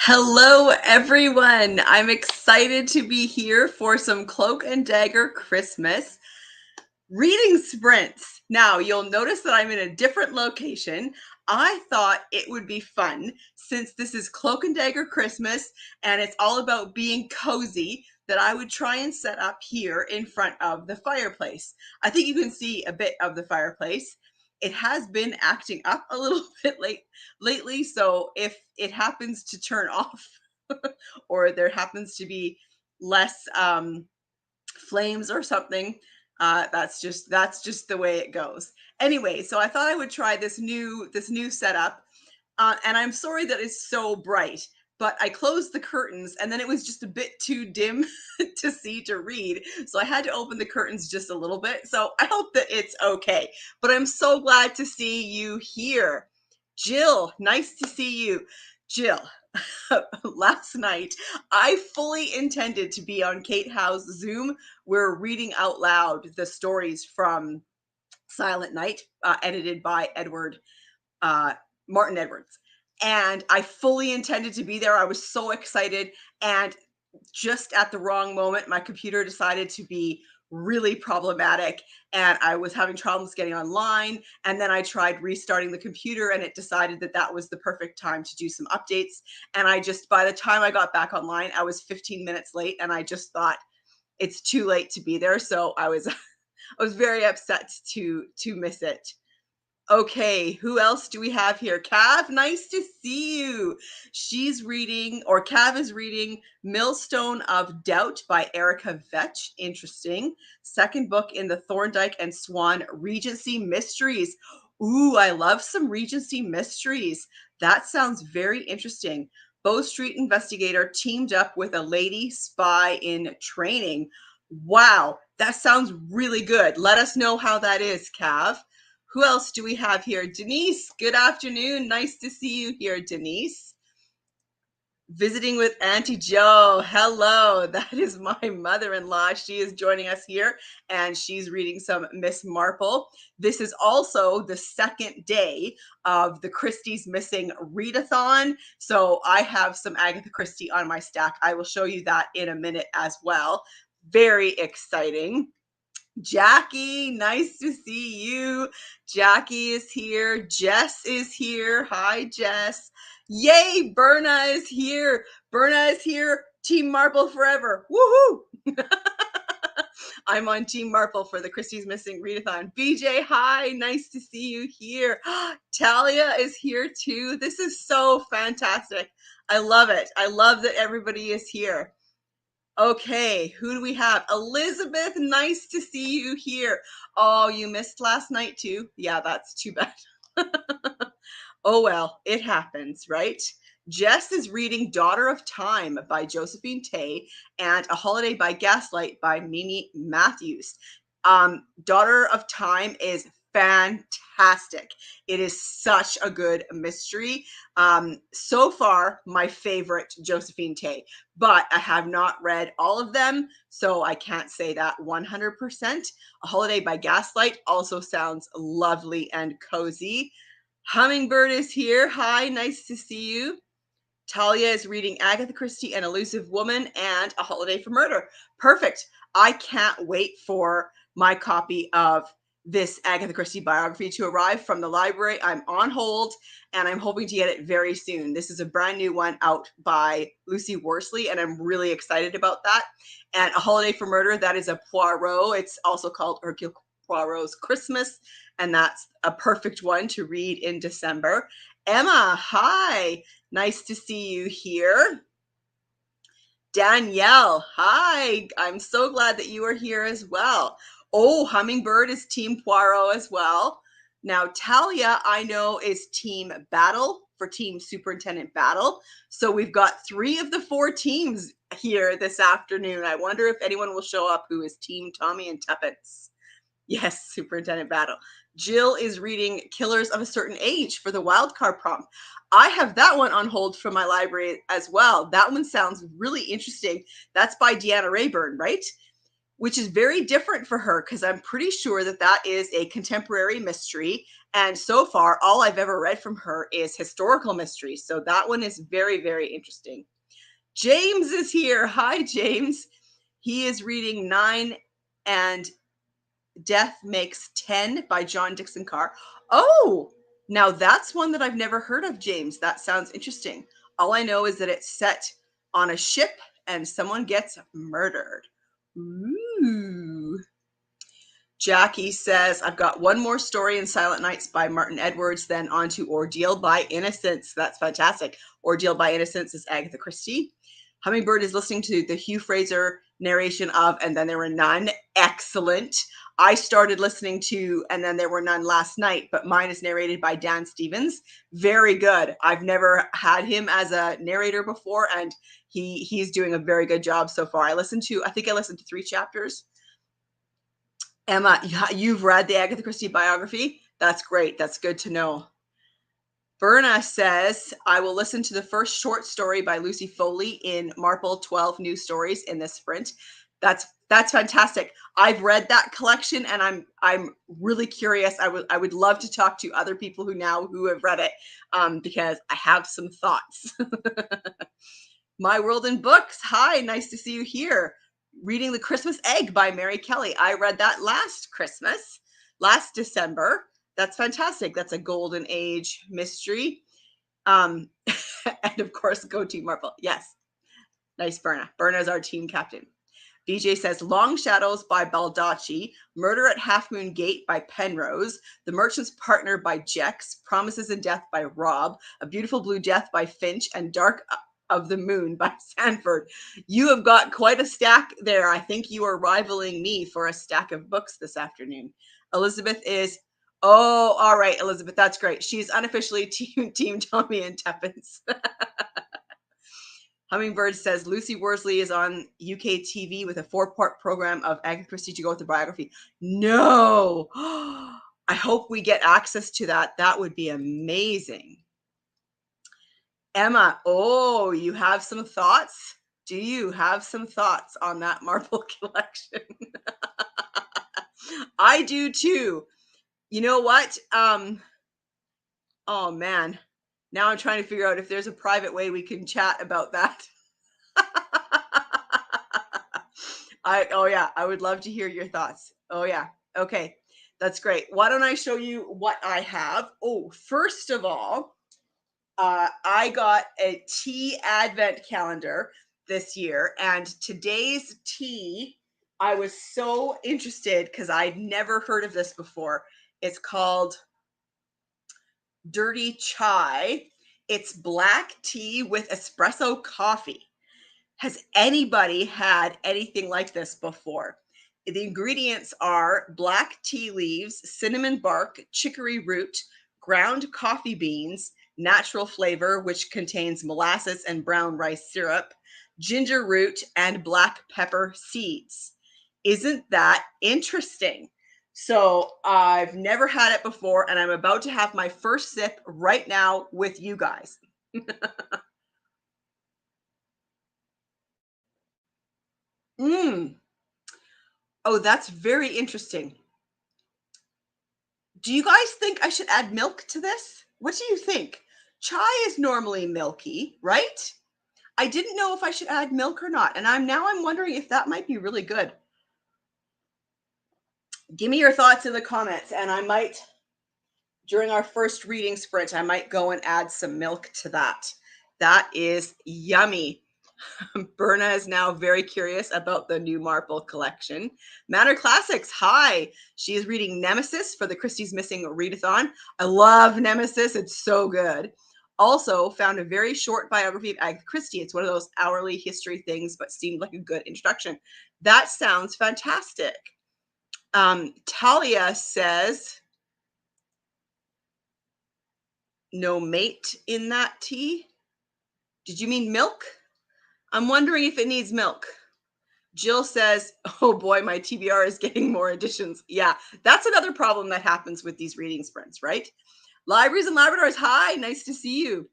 Hello, everyone. I'm excited to be here for some Cloak and Dagger Christmas reading sprints. Now, you'll notice that I'm in a different location. I thought it would be fun since this is Cloak and Dagger Christmas and it's all about being cozy that I would try and set up here in front of the fireplace. I think you can see a bit of the fireplace. It has been acting up a little bit lately, so if it happens to turn off or there happens to be less flames or something, that's just the way it goes. Anyway, so I thought I would try this new setup, and I'm sorry that it's so bright, but I closed the curtains and then it was just a bit too dim to see to read. So I had to open the curtains just a little bit. So I hope that it's okay. But I'm so glad to see you here. Jill, nice to see you. Jill, last night I fully intended to be on Kate Howe's Zoom. We're reading out loud the stories from Silent Night, edited by uh, Martin Edwards. And I fully intended to be there. I was so excited. And just at the wrong moment, my computer decided to be really problematic and I was having problems getting online. And then I tried restarting the computer and it decided that that was the perfect time to do some updates. And by the time I got back online, I was 15 minutes late and I just thought it's too late to be there. So I was, I was very upset to miss it. Okay, who else do we have here? Cav, nice to see you. Cav is reading Millstone of Doubt by Erica Vetch. Interesting. Second book in the Thorndike and Swan Regency Mysteries. Ooh, I love some Regency mysteries. That sounds very interesting. Bow Street investigator teamed up with a lady spy in training. Wow, that sounds really good. Let us know how that is, Cav. Who else do we have here? Denise, good afternoon. Nice to see you here, Denise. Visiting with Auntie Joe. Hello, that is my mother-in-law. She is joining us here and she's reading some Miss Marple. This is also the second day of the Christie's Missing Readathon. So I have some Agatha Christie on my stack. I will show you that in a minute as well. Very exciting. Jackie, nice to see you. Jackie is here. Jess is here. Hi, Jess. Yay, Berna is here. Berna is here. Team Marple forever. Woohoo! I'm on Team Marple for the Christie's Missing Readathon. BJ, hi. Nice to see you here. Talia is here too. This is so fantastic. I love it. I love that everybody is here. Okay, who do we have? Elizabeth, nice to see you here. Oh, you missed last night too? Yeah, that's too bad. Oh well, it happens, right? Jess is reading Daughter of Time by Josephine Tay and A Holiday by Gaslight by Mimi Matthews. Daughter of Time is fantastic. It is such a good mystery. So far, my favorite Josephine Tay, but I have not read all of them, so I can't say that 100%. A Holiday by Gaslight also sounds lovely and cozy. Hummingbird is here. Hi, nice to see you. Talia is reading Agatha Christie, An Elusive Woman, and A Holiday for Murder. Perfect. I can't wait for my copy of this Agatha Christie biography to arrive from the library. I'm on hold and I'm hoping to get it very soon. This is a brand new one out by Lucy Worsley, and I'm really excited about that. And A Holiday for Murder, that is a Poirot. It's also called Hercule Poirot's Christmas, and that's a perfect one to read in December. Emma, hi. Nice to see you here. Danielle, hi. I'm so glad that you are here as well. Oh, Hummingbird is Team Poirot as well. Now, Talia, I know, is Team Battle for Team Superintendent Battle. So we've got 3 of the 4 teams here this afternoon. I wonder if anyone will show up who is Team Tommy and Tuppence. Yes, Superintendent Battle. Jill is reading Killers of a Certain Age for the wildcard prompt. I have that one on hold from my library as well. That one sounds really interesting. That's by Deanna Rayburn, right? Which is very different for her because I'm pretty sure that that is a contemporary mystery And so far, all I've ever read from her is historical mysteries. So that one is very, very interesting. James is here. Hi, James. He is reading Nine and Death Makes 10 by John Dixon Carr. Oh, now that's one that I've never heard of, James. That sounds interesting. All I know is that it's set on a ship and someone gets murdered. Ooh. Jackie says, I've got one more story in Silent Nights by Martin Edwards, then on to Ordeal by Innocence. That's fantastic. Ordeal by Innocence is Agatha Christie. Hummingbird is listening to the Hugh Fraser narration of And Then There Were None. Excellent. I started listening to And Then There Were None last night, but mine is narrated by Dan Stevens. Very good. I've never had him as a narrator before, and he's doing a very good job so far. I think I listened to 3 chapters. Emma, you've read the Agatha Christie biography? That's great. That's good to know. Berna says, I will listen to the first short story by Lucy Foley in Marple 12 New Stories in this sprint. That's fantastic. I've read that collection and I'm really curious. I would love to talk to other people who have read it because I have some thoughts. My World in Books. Hi, nice to see you here. Reading The Christmas Egg by Mary Kelly. I read that last December. That's fantastic. That's a golden age mystery. And of course, go Team Marple. Yes. Nice, Berna. Berna is our team captain. BJ says Long Shadows by Baldacci, Murder at Half Moon Gate by Penrose, The Merchant's Partner by Jex, Promises and Death by Robb, A Beautiful Blue Death by Finch, and Dark of the Moon by Sanford. You have got quite a stack there. I think you are rivaling me for a stack of books this afternoon. Elizabeth is, oh, all right, Elizabeth, that's great. She's unofficially team Tommy and Tuppence. Hummingbird says Lucy Worsley is on UK TV with a 4-part program of Agatha Christie to go with the biography. No, I hope we get access to that. That would be amazing. Emma, oh, you have some thoughts? Do you have some thoughts on that Marple collection? I do too. You know what? Oh man. Now I'm trying to figure out if there's a private way we can chat about that. I would love to hear your thoughts. Oh yeah. Okay. That's great. Why don't I show you what I have? Oh, first of all, I got a tea advent calendar this year, and today's tea, I was so interested because I'd never heard of this before. It's called Dirty Chai. It's black tea with espresso coffee. Has anybody had anything like this before? The ingredients are black tea leaves, cinnamon bark, chicory root, ground coffee beans, natural flavor, which contains molasses and brown rice syrup, ginger root, and black pepper seeds. Isn't that interesting? So I've never had it before, and I'm about to have my first sip right now with you guys. Oh, that's very interesting. Do you guys think I should add milk to this? What do you think? Chai is normally milky, right? I didn't know if I should add milk or not, and I'm wondering if that might be really good. Give me your thoughts in the comments, and I might, during our first reading sprint, I might go and add some milk to that. That is yummy. Berna is now very curious about the new Marple collection. Manor Classics, hi. She is reading Nemesis for the Christie's Missing Readathon. I love Nemesis. It's so good. Also found a very short biography of Agatha Christie. It's one of those hourly history things, but seemed like a good introduction. That sounds fantastic. Talia says, no mate in that tea. Did you mean milk? I'm wondering if it needs milk. Jill says, oh boy, my TBR is getting more editions. Yeah, that's another problem that happens with these reading sprints, right? Libraries and Labradors, hi, nice to see you.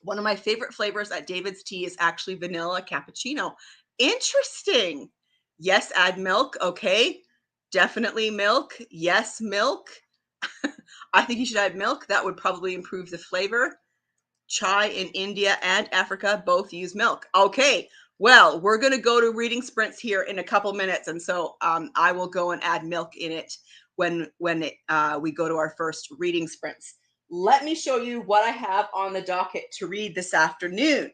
One of my favorite flavors at David's Tea is actually vanilla cappuccino. Interesting. Yes, add milk. Okay. Definitely milk. Yes, milk. I think you should add milk. That would probably improve the flavor. Chai in India and Africa both use milk. Okay, well, we're going to go to reading sprints here in a couple minutes, and so I will go and add milk in it we go to our first reading sprints. Let me show you what I have on the docket to read this afternoon.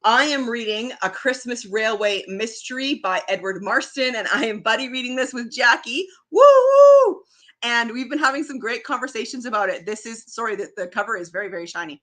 I am reading A Christmas Railway Mystery by Edward Marston, and I am buddy reading this with Jackie. Woo! And we've been having some great conversations about it. This is, sorry, the cover is very, very shiny.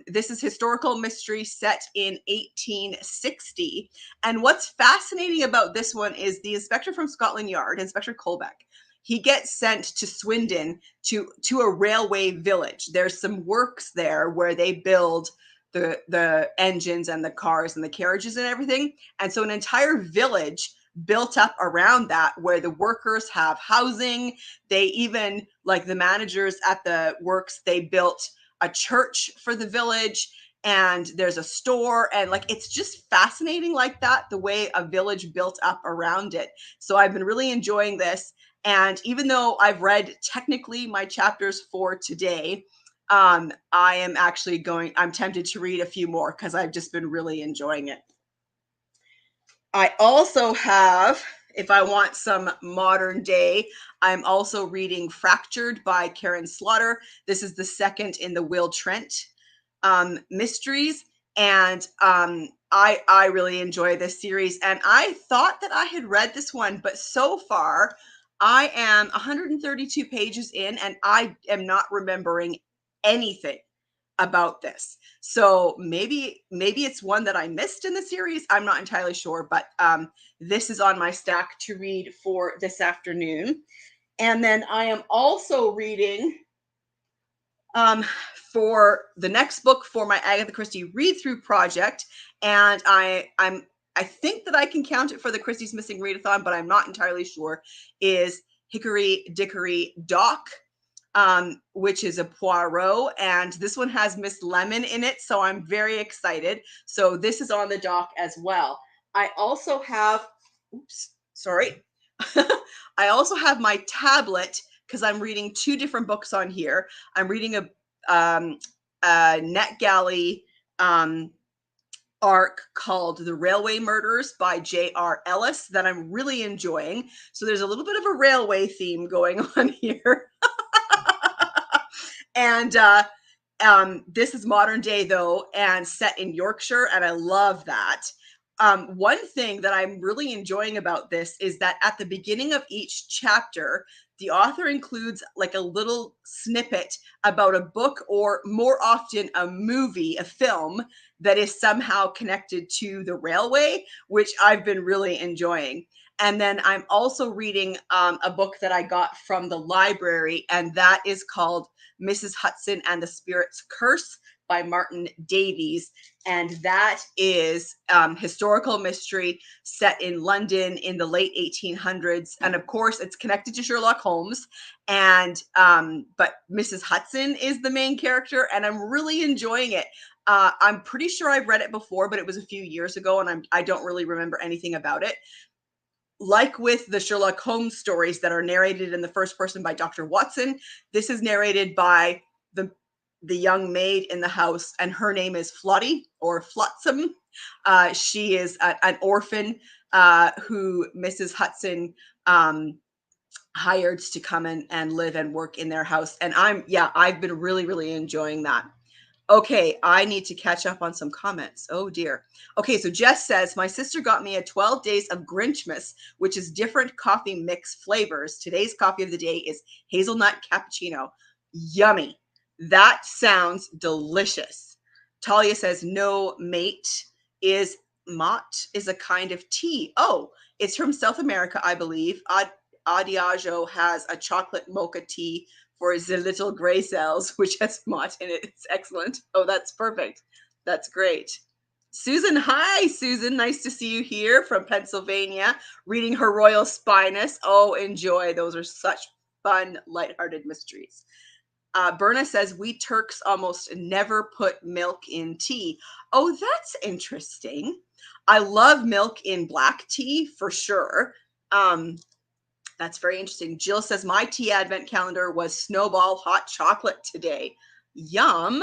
This is historical mystery set in 1860. And what's fascinating about this one is the inspector from Scotland Yard, Inspector Colbeck, he gets sent to Swindon to a railway village. There's some works there where they build the engines and the cars and the carriages and everything. And so an entire village built up around that where the workers have housing. They even, like the managers at the works, they built a church for the village, and there's a store, and like it's just fascinating like that, the way a village built up around it. So I've been really enjoying this. And even though I've read technically my chapters for today, I am actually I'm tempted to read a few more because I've just been really enjoying it. I also have, if I want some modern day, I'm also reading Fractured by Karen Slaughter. This is the second in the Will Trent mysteries. And I really enjoy this series. And I thought that I had read this one, but so far I am 132 pages in and I am not remembering anything about this. So maybe it's one that I missed in the series. I'm not entirely sure, but this is on my stack to read for this afternoon. And then I am also reading for the next book for my Agatha Christie read through project, and I think that I can count it for the Christie's Missing Readathon, but I'm not entirely sure. Is Hickory Dickory Dock, which is a Poirot, and this one has Miss Lemon in it, so I'm very excited. So this is on the dock as well. I also have, I also have my tablet because I'm reading two different books on here. I'm reading a NetGalley arc called The Railway Murders by J.R. Ellis that I'm really enjoying. So there's a little bit of a railway theme going on here. And this is modern day though, and set in Yorkshire, and I love that. One thing that I'm really enjoying about this is that at the beginning of each chapter, the author includes like a little snippet about a book, or more often a movie, a film that is somehow connected to the railway, which I've been really enjoying. And then I'm also reading a book that I got from the library, and that is called Mrs. Hudson and the Spirit's Curse by Martin Davies. And that is historical mystery set in London in the late 1800s. And of course, it's connected to Sherlock Holmes. And but Mrs. Hudson is the main character, and I'm really enjoying it. I'm pretty sure I've read it before, but it was a few years ago, and I don't really remember anything about it. Like with the Sherlock Holmes stories that are narrated in the first person by Dr. Watson, this is narrated by the young maid in the house, and her name is Flotty or Flotsam. She is an orphan who Mrs. Hudson hired to come in and live and work in their house. And I've been really, really enjoying that. Okay, I need to catch up on some comments. Oh dear. Okay, so Jess says, my sister got me a 12 days of Grinchmas, which is different coffee mix flavors. Today's coffee of the day is hazelnut cappuccino. Yummy. That sounds delicious. Talia says, no, mate is a kind of tea. Oh, it's from South America, I believe. Adiago has a chocolate mocha tea for the little gray cells, which has mott in it. It's excellent. Oh, that's perfect. That's great. Susan, hi, Susan. Nice to see you here from Pennsylvania, reading her Royal Spinus. Oh, enjoy. Those are such fun, lighthearted mysteries. Berna says, we Turks almost never put milk in tea. Oh, that's interesting. I love milk in black tea for sure. That's very interesting. Jill says, my tea advent calendar was Snowball hot chocolate today. Yum.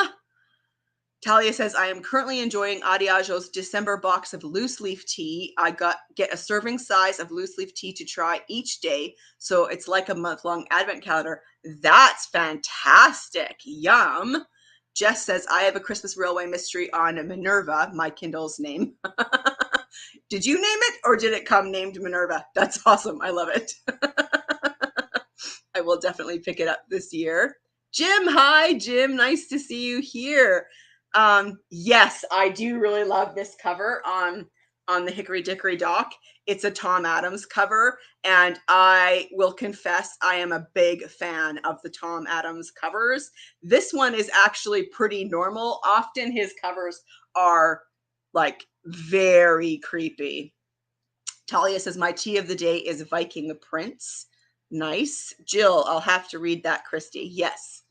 Talia says, I am currently enjoying Adiageo's December box of loose leaf tea. I get a serving size of loose leaf tea to try each day. So it's like a month-long advent calendar. That's fantastic. Yum. Jess says, I have a Christmas Railway mystery on Minerva, my Kindle's name. Did you name it or did it come named Minerva? That's awesome. I love it. I will definitely pick it up this year. Jim, hi, Jim. Nice to see you here. Yes, I do really love this cover on the Hickory Dickory Dock. It's a Tom Adams cover, and I will confess I am a big fan of the Tom Adams covers. This one is actually pretty normal. Often his covers are like very creepy. Talia says, my tea of the day is Viking Prince. Nice. Jill, I'll have to read that, Christy. Yes.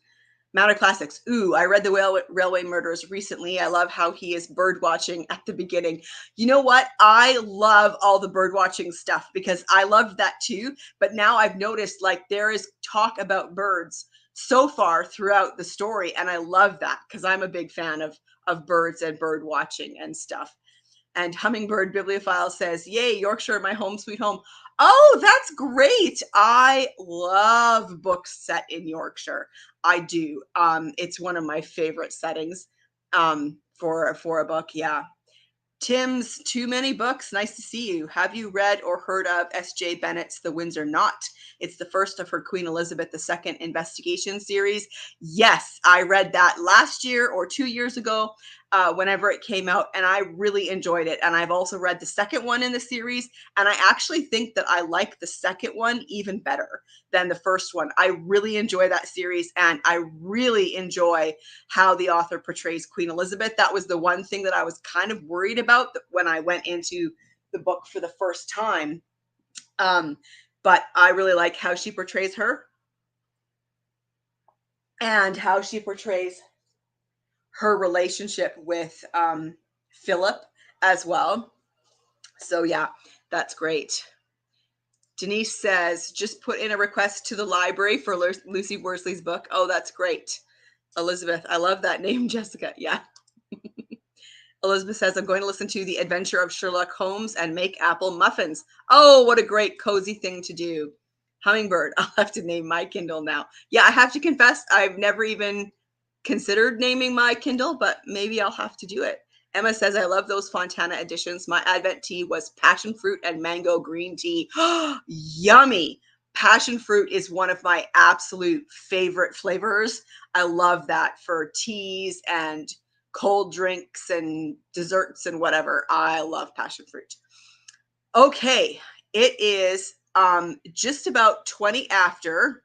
Matter Classics. Ooh, I read the Railway Murders recently. I love how he is bird watching at the beginning. You know what? I love all the bird watching stuff because I loved that too. But now I've noticed like there is talk about birds so far throughout the story. And I love that because I'm a big fan of birds and bird watching and stuff. And Hummingbird Bibliophile says, yay, Yorkshire, my home sweet home. Oh, that's great. I love books set in Yorkshire. I do. It's one of my favorite settings for a book. Yeah. Tim's Too Many Books. Nice to see you. Have you read or heard of S.J. Bennett's The Windsor Knot? It's the first of her Queen Elizabeth II investigation series. Yes, I read that last year or 2 years ago, whenever it came out, and I really enjoyed it. And I've also read the second one in the series, and I actually think that I like the second one even better than the first one. I really enjoy that series, and I really enjoy how the author portrays Queen Elizabeth. That was the one thing that I was kind of worried about when I went into the book for the first time. But I really like how she portrays her and how she portrays her relationship with Philip as well. So yeah, that's great. Denise says, just put in a request to the library for Lucy Worsley's book. Oh, that's great. Elizabeth, I love that name, Jessica. Yeah. Elizabeth says, I'm going to listen to The Adventure of Sherlock Holmes and make apple muffins. Oh, what a great cozy thing to do. Hummingbird, I'll have to name my Kindle now. Yeah, I have to confess, I've never even considered naming my Kindle, but maybe I'll have to do it. Emma says, I love those Fontana editions. My Advent tea was passion fruit and mango green tea. Yummy. Passion fruit is one of my absolute favorite flavors. I love that for teas and cold drinks and desserts and whatever. I love passion fruit. Okay, it is just about 20 after.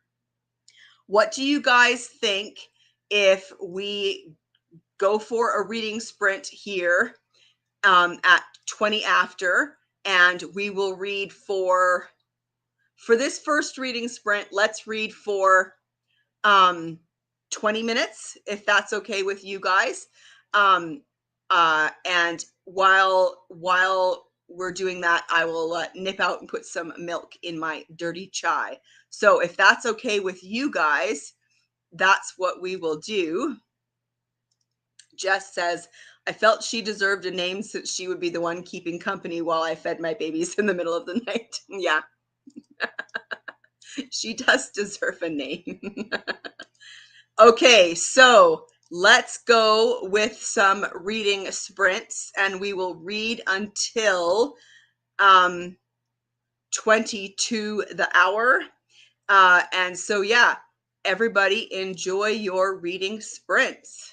What do you guys think if we go for a reading sprint here at 20 after, and we will read for this first reading sprint, let's read for 20 minutes, if that's okay with you guys. And while we're doing that, I will nip out and put some milk in my dirty chai. So if that's okay with you guys, that's what we will do. Jess says, I felt she deserved a name since she would be the one keeping company while I fed my babies in the middle of the night. Yeah, she does deserve a name. Okay, so let's go with some reading sprints, and we will read until 22 the hour. And so, yeah, everybody enjoy your reading sprints.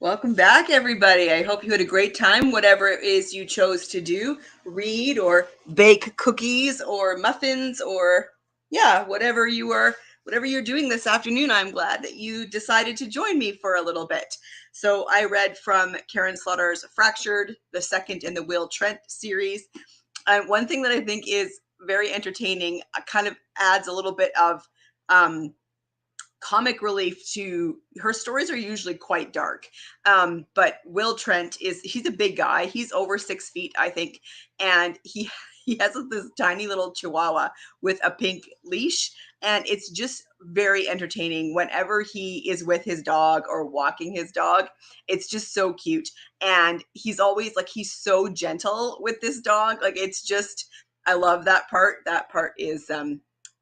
Welcome back, everybody. I hope you had a great time, whatever it is you chose to do, read or bake cookies or muffins or yeah, whatever you're doing this afternoon. I'm glad that you decided to join me for a little bit. So I read from Karen Slaughter's Fractured, the second in the Will Trent series. And one thing that I think is very entertaining, kind of adds a little bit of um, comic relief to her stories are usually quite dark. But Will Trent he's a big guy. He's over 6 feet, I think. And he has this tiny little chihuahua with a pink leash. And it's just very entertaining whenever he is with his dog or walking his dog. It's just so cute. And he's always like, he's so gentle with this dog. Like, it's just, I love that part. That part is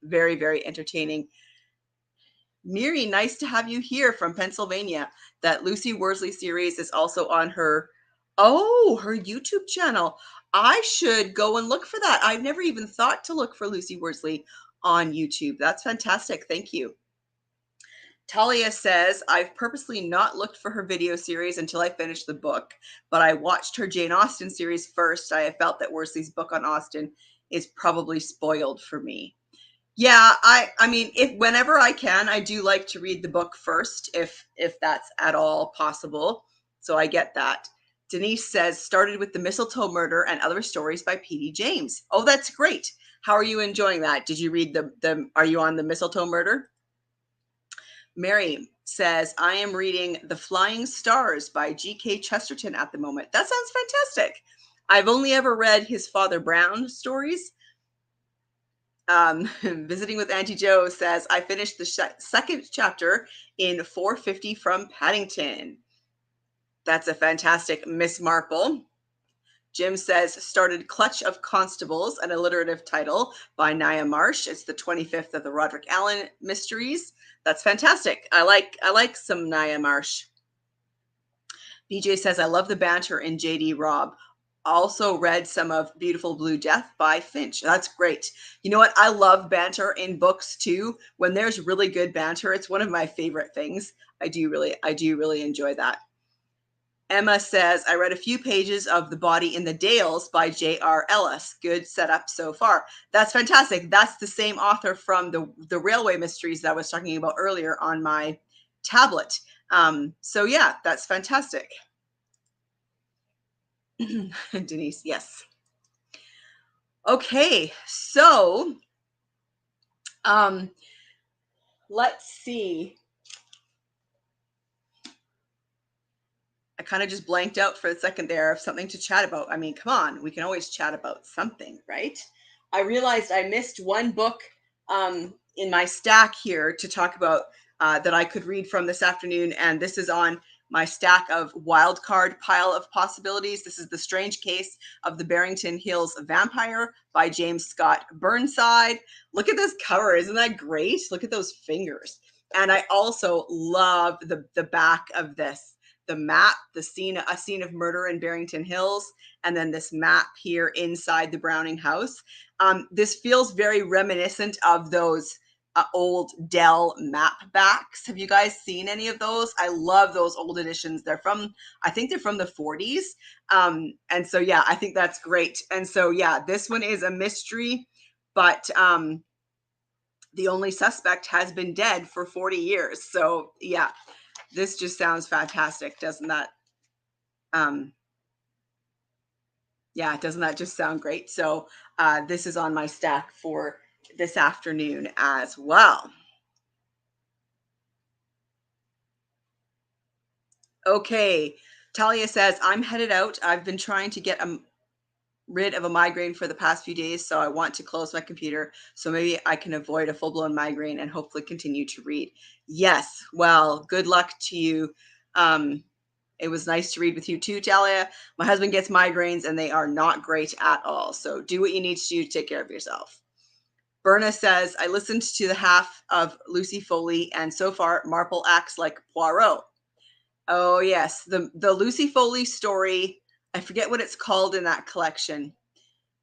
very, very entertaining. Miri, nice to have you here from Pennsylvania. That Lucy Worsley series is also on her YouTube channel. I should go and look for that. I've never even thought to look for Lucy Worsley on YouTube. That's fantastic. Thank you. Talia says, I've purposely not looked for her video series until I finished the book, but I watched her Jane Austen series first. I have felt that Worsley's book on Austen is probably spoiled for me. Yeah, I mean, if whenever I can, I do like to read the book first, if that's at all possible. So I get that. Denise says, started with the Mistletoe Murder and Other Stories by P.D. James. Oh, that's great. How are you enjoying that? Did you read the are you on the Mistletoe Murder? Mary says, I am reading The Flying Stars by G.K. Chesterton at the moment. That sounds fantastic. I've only ever read his Father Brown stories. Visiting with Auntie Joe says, I finished the second chapter in 450 from Paddington. That's a fantastic Miss Marple. Jim says, started Clutch of Constables, an alliterative title by Nia Marsh. It's the 25th of the Roderick Allen mysteries. That's fantastic. I like some Nia Marsh. BJ says, I love the banter in JD Robb. Also read some of Beautiful Blue Death by Finch. That's great. You know what? I love banter in books too. When there's really good banter, it's one of my favorite things. I do really enjoy that. Emma says, I read a few pages of The Body in the Dales by J.R. Ellis. Good setup so far. That's fantastic. That's the same author from the Railway Mysteries that I was talking about earlier on my tablet. So yeah, that's fantastic. Denise, yes. Okay, so let's see. I kind of just blanked out for a second there of something to chat about. I mean, come on, we can always chat about something, right? I realized I missed one book in my stack here to talk about that I could read from this afternoon, and this is on my stack of wildcard pile of possibilities. This is The Strange Case of the Barrington Hills Vampire by James Scott Burnside. Look at this cover. Isn't that great? Look at those fingers. And I also love the back of this. The map, a scene of murder in Barrington Hills, and then this map here inside the Browning house. This feels very reminiscent of those old Dell map backs. Have you guys seen any of those? I love those old editions. I think they're from the 40s. And so, yeah, I think that's great. And so, yeah, this one is a mystery, but the only suspect has been dead for 40 years. So, yeah, this just sounds fantastic. Doesn't that? Yeah, doesn't that just sound great? So this is on my stack for this afternoon as well. Okay, Talia says, I'm headed out. I've been trying to get rid of a migraine for the past few days, so I want to close my computer so maybe I can avoid a full-blown migraine and hopefully continue to read. Yes, well, good luck to you. It was nice to read with you too, Talia. My husband gets migraines and they are not great at all. So do what you need to do to take care of yourself. Berna says, I listened to the half of Lucy Foley and so far Marple acts like Poirot. Oh yes, the Lucy Foley story. I forget what it's called in that collection.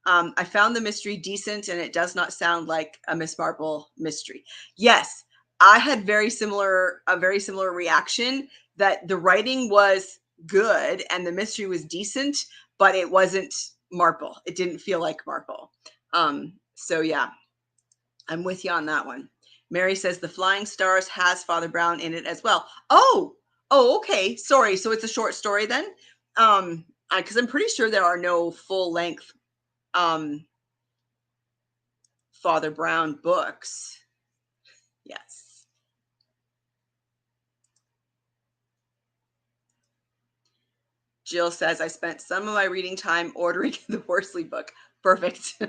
I found the mystery decent and it does not sound like a Miss Marple mystery. Yes, I had a very similar reaction. that the writing was good and the mystery was decent, but it wasn't Marple. It didn't feel like Marple. So yeah, I'm with you on that one. Mary says the Flying Stars has Father Brown in it as well. Oh, okay. Sorry. So it's a short story then. Because I'm pretty sure there are no full length um Father Brown books. Yes. Jill says I spent some of my reading time ordering the Worsley book. Perfect.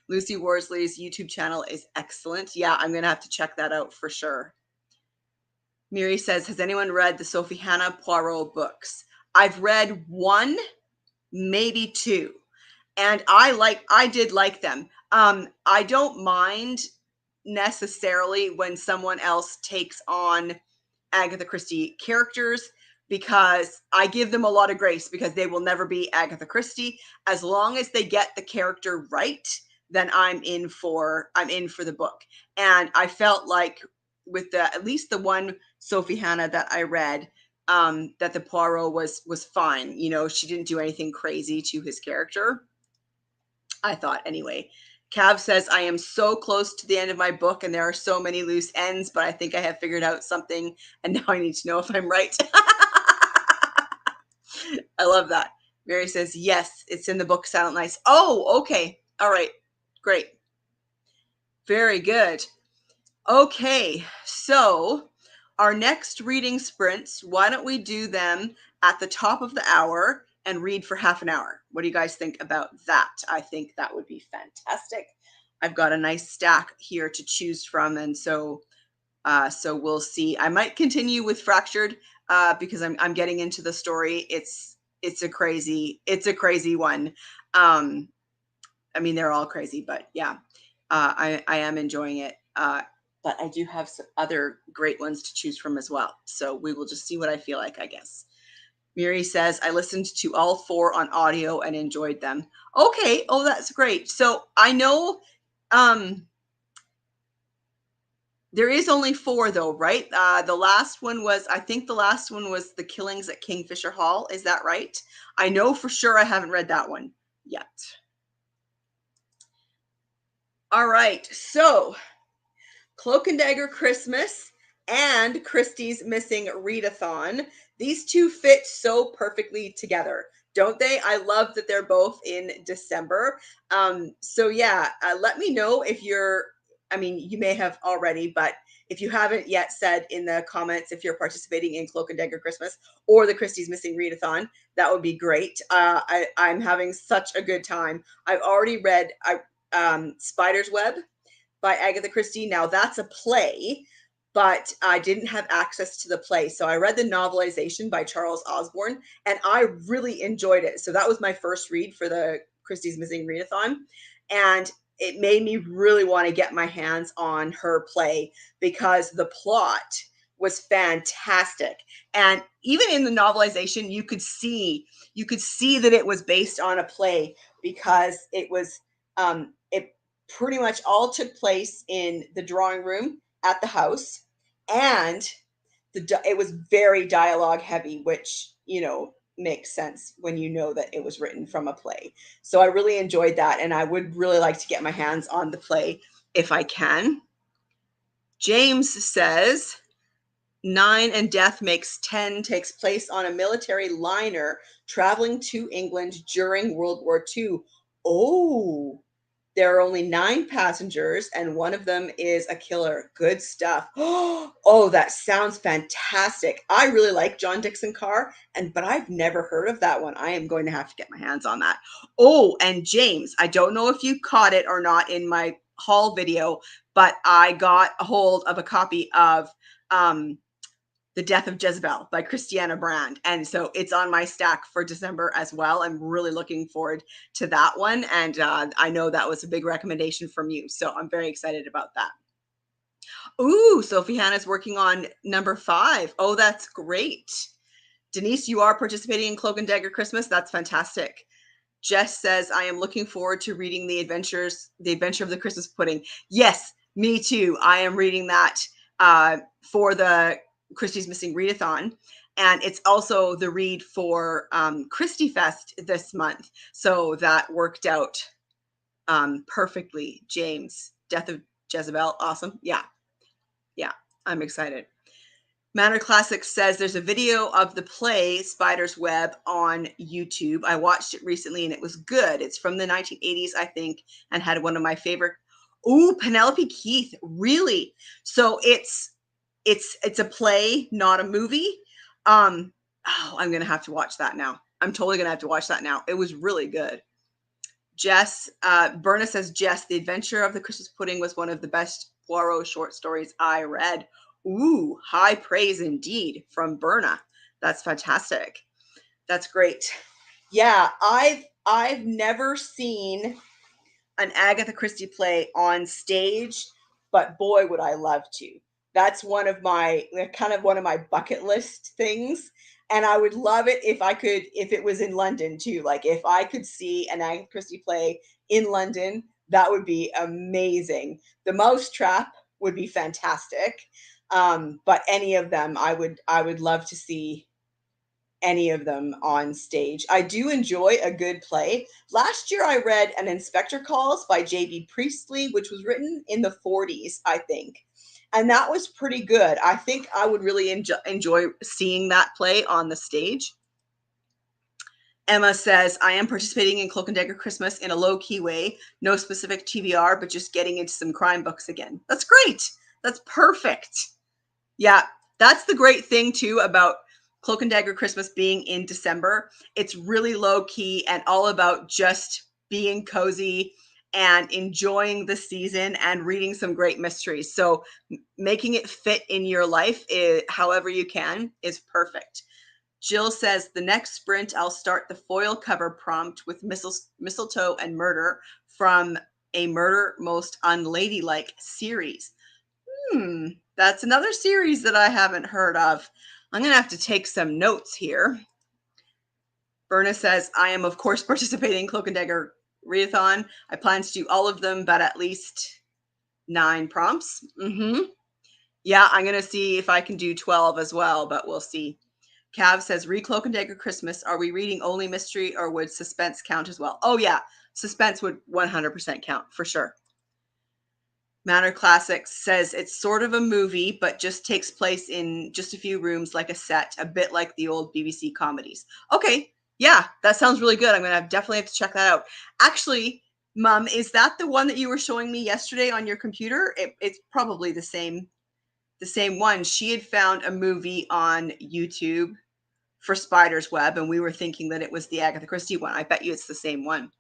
Lucy Worsley's YouTube channel is excellent. Yeah, I'm gonna have to check that out for sure. Miri says, has anyone read the Sophie Hannah Poirot books? I've read one, maybe two, and I did like them. I don't mind necessarily when someone else takes on Agatha Christie characters because I give them a lot of grace because they will never be Agatha Christie. As long as they get the character right, then I'm in for the book. And I felt like with the at least the one Sophie Hannah that I read, that the Poirot was fine. You know, she didn't do anything crazy to his character. I thought anyway. Cav says, I am so close to the end of my book and there are so many loose ends, but I think I have figured out something and now I need to know if I'm right. I love that. Mary says, yes, it's in the book Silent Nights. Oh, okay. All right. Great. Very good. Okay. So our next reading sprints, why don't we do them at the top of the hour and read for half an hour? What do you guys think about that? I think that would be fantastic. I've got a nice stack here to choose from, and so we'll see. I might continue with Fractured because I'm getting into the story. It's a crazy one. I mean, they're all crazy, but yeah, I am enjoying it. But I do have some other great ones to choose from as well. So we will just see what I feel like, I guess. Miri says, I listened to all 4 on audio and enjoyed them. Okay. Oh, that's great. So I know there is only 4 though, right? I think the last one was The Killings at Kingfisher Hall. Is that right? I know for sure I haven't read that one yet. All right. So Cloak and Dagger Christmas and Christie's Missing Readathon. These two fit so perfectly together, don't they? I love that they're both in December. So yeah, let me know if I mean, you may have already, but if you haven't yet, said in the comments if you're participating in Cloak and Dagger Christmas or the Christie's Missing Readathon. That would be great. I'm having such a good time. I've already read Spider's Web by Agatha Christie. Now that's a play, but I didn't have access to the play. So I read the novelization by Charles Osborne and I really enjoyed it. So that was my first read for the Christie's Missing Readathon. And it made me really want to get my hands on her play because the plot was fantastic. And even in the novelization, you could see that it was based on a play because it pretty much all took place in the drawing room at the house, and it was very dialogue heavy, which makes sense when you know that it was written from a play. So I really enjoyed that, and I would really like to get my hands on the play if I can. James says 9 and Death Makes 10 takes place on a military liner traveling to England during World War II. Oh, there are only 9 passengers, and one of them is a killer. Good stuff. Oh, that sounds fantastic. I really like John Dixon Carr, but I've never heard of that one. I am going to have to get my hands on that. Oh, and James, I don't know if you caught it or not in my haul video, but I got a hold of a copy of the Death of Jezebel by Christiana Brand. And so it's on my stack for December as well. I'm really looking forward to that one. And I know that was a big recommendation from you. So I'm very excited about that. Ooh, Sophie Hannah's working on number 5. Oh, that's great. Denise, you are participating in Cloak and Dagger Christmas. That's fantastic. Jess says, I am looking forward to reading the Adventure of the Christmas Pudding. Yes, me too. I am reading that for the Christie's Missing Readathon. And it's also the read for Christie Fest this month. So that worked out perfectly. James, Death of Jezebel. Awesome. Yeah. Yeah. I'm excited. Manor Classics says there's a video of the play Spider's Web on YouTube. I watched it recently and it was good. It's from the 1980s, I think, and had one of my favorite. Ooh, Penelope Keith, really? So it's a play, not a movie. Oh, I'm gonna have to watch that now. I'm totally gonna have to watch that now. It was really good. Jess, Berna says, Jess, The Adventure of the Christmas Pudding was one of the best Poirot short stories I read. Ooh, high praise indeed from Berna. That's fantastic. That's great. Yeah, I've never seen an Agatha Christie play on stage, but boy, would I love to. That's one of my kind of one of my bucket list things. And I would love it if I could, if it was in London too. Like if I could see an Agatha Christie play in London, that would be amazing. The Mousetrap would be fantastic. But any of them, I would love to see any of them on stage. I do enjoy a good play. Last year I read An Inspector Calls by J.B. Priestley, which was written in the 40s, I think. And that was pretty good. I think I would really enjoy seeing that play on the stage. Emma says, I am participating in Cloak and Dagger Christmas in a low key way. No specific TBR, but just getting into some crime books again. That's great. That's perfect. Yeah, that's the great thing too about Cloak and Dagger Christmas being in December. It's really low key and all about just being cozy and enjoying the season and reading some great mysteries. So making it fit in your life, however you can, is perfect. Jill says, the next sprint, I'll start the foil cover prompt with mistletoe and murder from a Murder Most Unladylike series. That's another series that I haven't heard of. I'm going to have to take some notes here. Berna says, I am, of course, participating in Cloak and Dagger Readathon. I plan to do all of them, but at least 9 prompts. Yeah, I'm going to see if I can do 12 as well, but we'll see. Cav says, read Cloak and Dagger Christmas. Are we reading only mystery or would suspense count as well? Oh, yeah. Suspense would 100% count for sure. Manor Classics says it's sort of a movie, but just takes place in just a few rooms, like a set, a bit like the old BBC comedies. Okay, yeah, that sounds really good. I'm gonna definitely have to check that out. Actually, Mom, is that the one that you were showing me yesterday on your computer? It's probably the same one. She had found a movie on YouTube for Spider's Web, and we were thinking that it was the Agatha Christie one. I bet you it's the same one.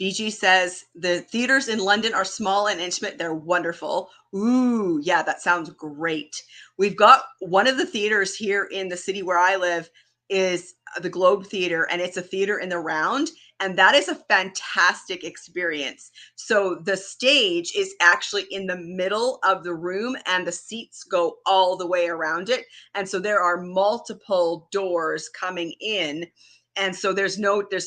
BG says the theaters in London are small and intimate. They're wonderful. Ooh, yeah, that sounds great. We've got one of the theaters here in the city where I live is the Globe Theater, and it's a theater in the round, and that is a fantastic experience. So the stage is actually in the middle of the room, and the seats go all the way around it. And so there are multiple doors coming in, and so there's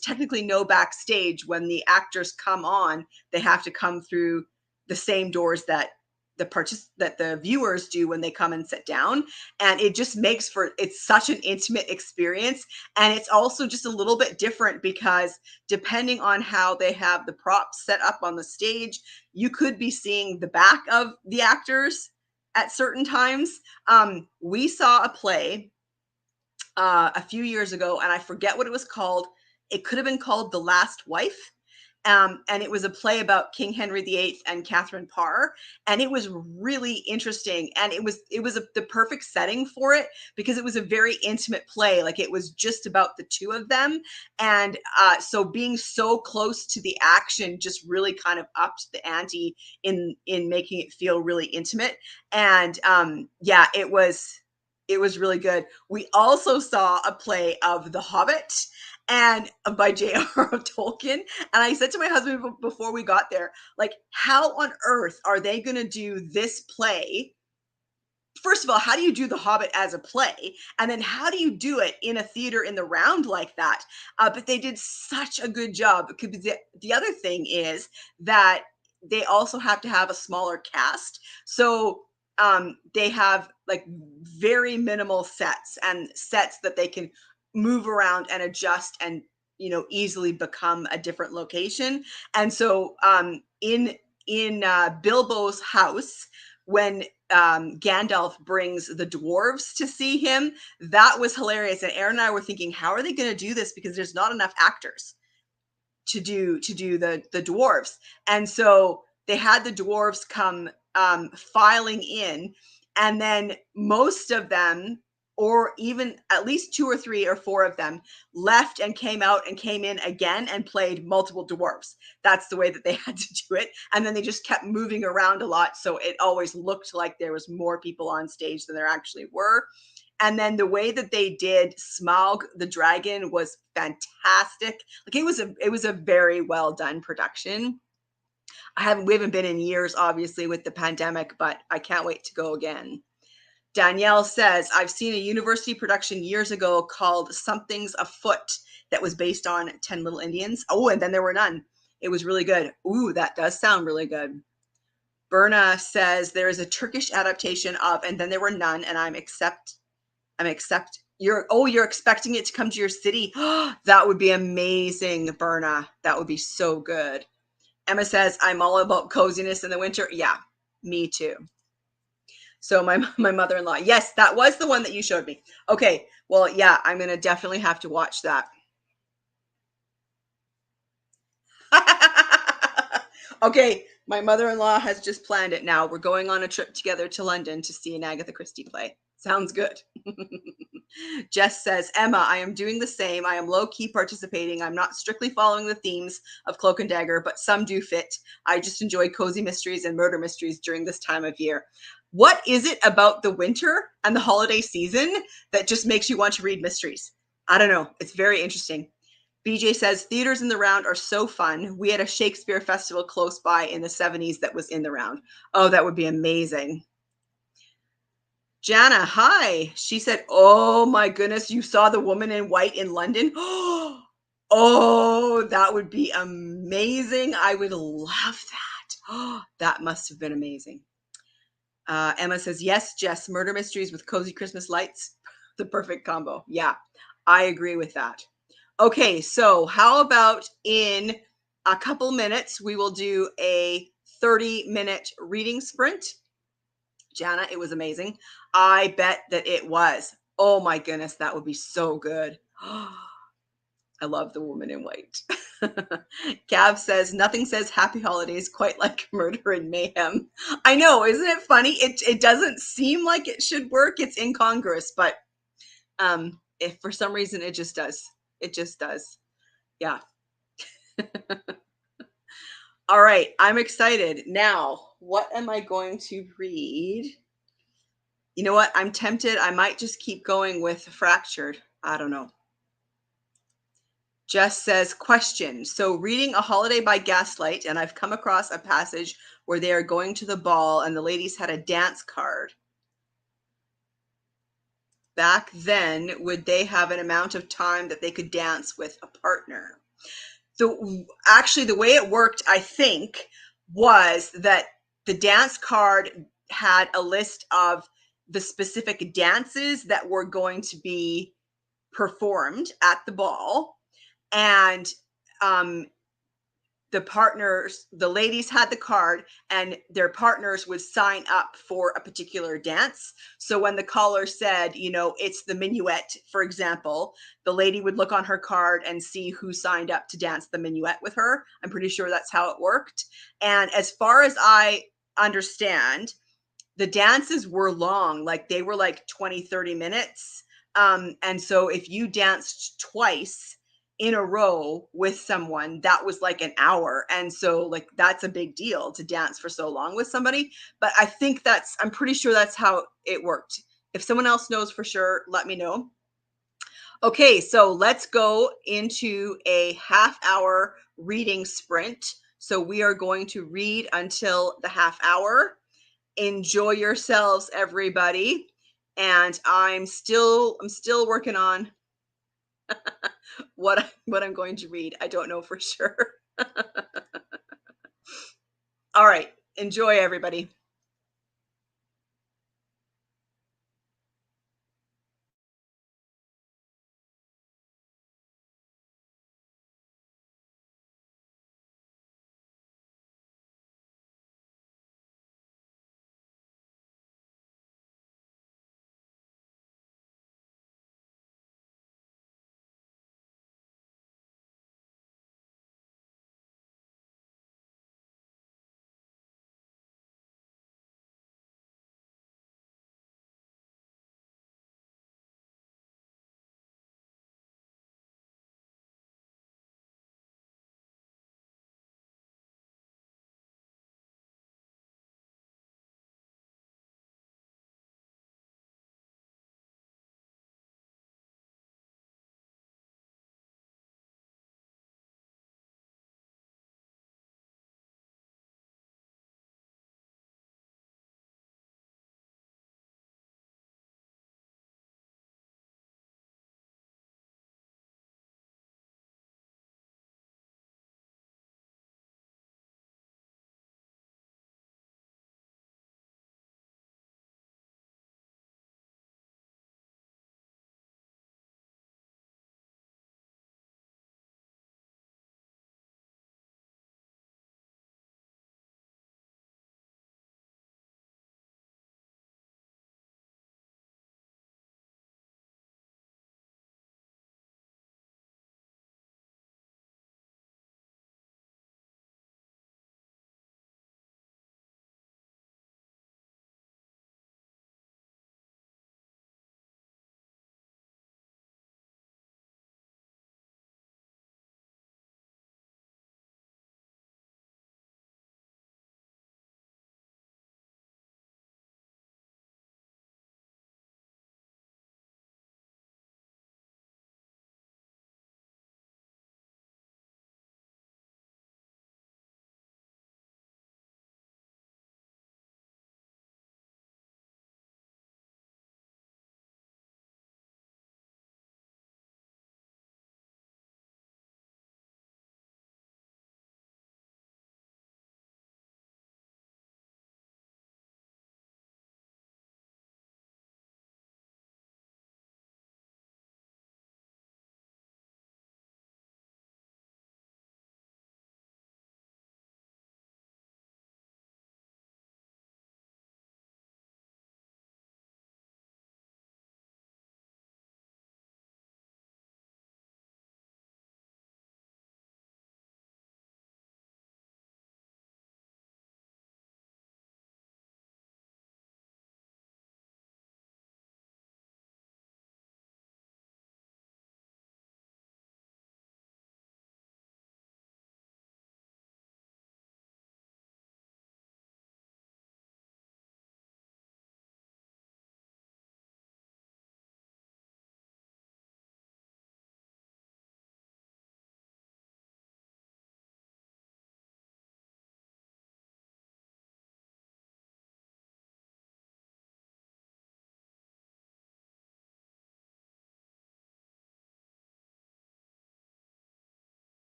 technically no backstage. When the actors come on, they have to come through the same doors that the viewers do when they come and sit down. And it just makes for, it's such an intimate experience. And it's also just a little bit different because depending on how they have the props set up on the stage, you could be seeing the back of the actors at certain times. We saw a play a few years ago, and I forget what it was called. It could have been called The Last Wife. And it was a play about King Henry VIII and Catherine Parr, and it was really interesting. And the perfect setting for it because it was a very intimate play. Like it was just about the two of them, and so being so close to the action just really kind of upped the ante in making it feel really intimate. And yeah, it was really good. We also saw a play of The Hobbit and by J.R.R. Tolkien. And I said to my husband before we got there, like, how on earth are they going to do this play? First of all, how do you do The Hobbit as a play? And then how do you do it in a theater in the round like that? But they did such a good job. Because the other thing is that they also have to have a smaller cast. So they have like very minimal sets and sets that they can move around and adjust and easily become a different location. And so in Bilbo's house, when Gandalf brings the dwarves to see him, that was hilarious. And Aaron and I were thinking, how are they going to do this? Because there's not enough actors to do the dwarves. And so they had the dwarves come filing in, and then most of them, or even at least two or three or four of them, left and came out and came in again and played multiple dwarves. That's the way that they had to do it. And then they just kept moving around a lot, so it always looked like there was more people on stage than there actually were. And then the way that they did Smaug the dragon was fantastic. Like it was a very well done production. We haven't been in years, obviously, with the pandemic, but I can't wait to go again. Danielle says, I've seen a university production years ago called Something's Afoot that was based on 10 Little Indians. Oh, and then there were none. It was really good. Ooh, that does sound really good. Berna says there is a Turkish adaptation of And Then There Were None, and you're expecting it to come to your city. That would be amazing, Berna. That would be so good. Emma says, I'm all about coziness in the winter. Yeah, me too. So my mother-in-law. Yes, that was the one that you showed me. Okay. Well, yeah, I'm going to definitely have to watch that. Okay. My mother-in-law has just planned it now. We're going on a trip together to London to see an Agatha Christie play. Sounds good. Jess says, Emma, I am doing the same. I am low-key participating. I'm not strictly following the themes of Cloak and Dagger, but some do fit. I just enjoy cozy mysteries and murder mysteries during this time of year. What is it about the winter and the holiday season that just makes you want to read mysteries? I don't know. It's very interesting. BJ says, theaters in the round are so fun. We had a Shakespeare festival close by in the 70s that was in the round. Oh, that would be amazing. Jana, hi. She said, oh my goodness, you saw The Woman in White in London? Oh, that would be amazing. I would love that. Oh, that must have been amazing. Emma says, yes, Jess, murder mysteries with cozy Christmas lights. The perfect combo. Yeah, I agree with that. Okay, so how about in a couple minutes, we will do a 30-minute reading sprint. Jana, it was amazing. I bet that it was. Oh my goodness, that would be so good. I love The Woman in White. Cav says, nothing says happy holidays quite like murder and mayhem. I know, isn't it funny? It doesn't seem like it should work. It's incongruous, but if for some reason it just does. It just does. Yeah. All right, I'm excited. Now, what am I going to read? You know what? I'm tempted. I might just keep going with Fractured. I don't know. Jess says, question. So, reading A Holiday by Gaslight, and I've come across a passage where they are going to the ball and the ladies had a dance card. Back then, would they have an amount of time that they could dance with a partner? So, actually, the way it worked, I think, was that the dance card had a list of the specific dances that were going to be performed at the ball. And the ladies had the card, and their partners would sign up for a particular dance. So when the caller said, it's the minuet, for example, the lady would look on her card and see who signed up to dance the minuet with her. I'm pretty sure that's how it worked. And as far as I understand, the dances were long, like they were like 20, 30 minutes. And so if you danced twice in a row with someone, that was like an hour. And so like that's a big deal to dance for so long with somebody. But I'm pretty sure that's how it worked. If someone else knows for sure, let me know. Okay, so let's go into a half-hour reading sprint. So we are going to read until the half hour. Enjoy yourselves, everybody. And I'm still working on what I'm going to read. I don't know for sure. All right, enjoy, everybody.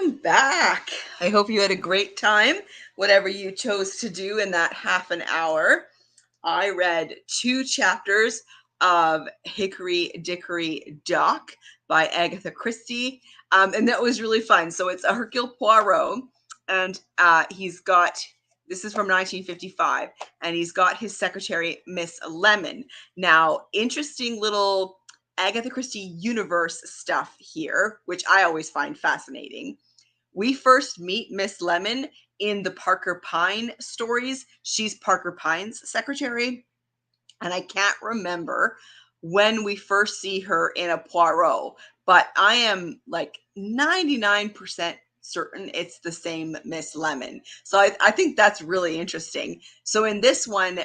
welcome back. I hope you had a great time, whatever you chose to do in that half an hour. I read 2 chapters of Hickory Dickory Dock by Agatha Christie, and that was really fun. So it's a Hercule Poirot, and this is from 1955, and he's got his secretary, Miss Lemon. Now, interesting little Agatha Christie universe stuff here, which I always find fascinating. We first meet Miss Lemon in the Parker Pine stories. She's Parker Pine's secretary, and I can't remember when we first see her in a Poirot, but I am like 99% certain it's the same Miss Lemon. So I think that's really interesting. So in this one,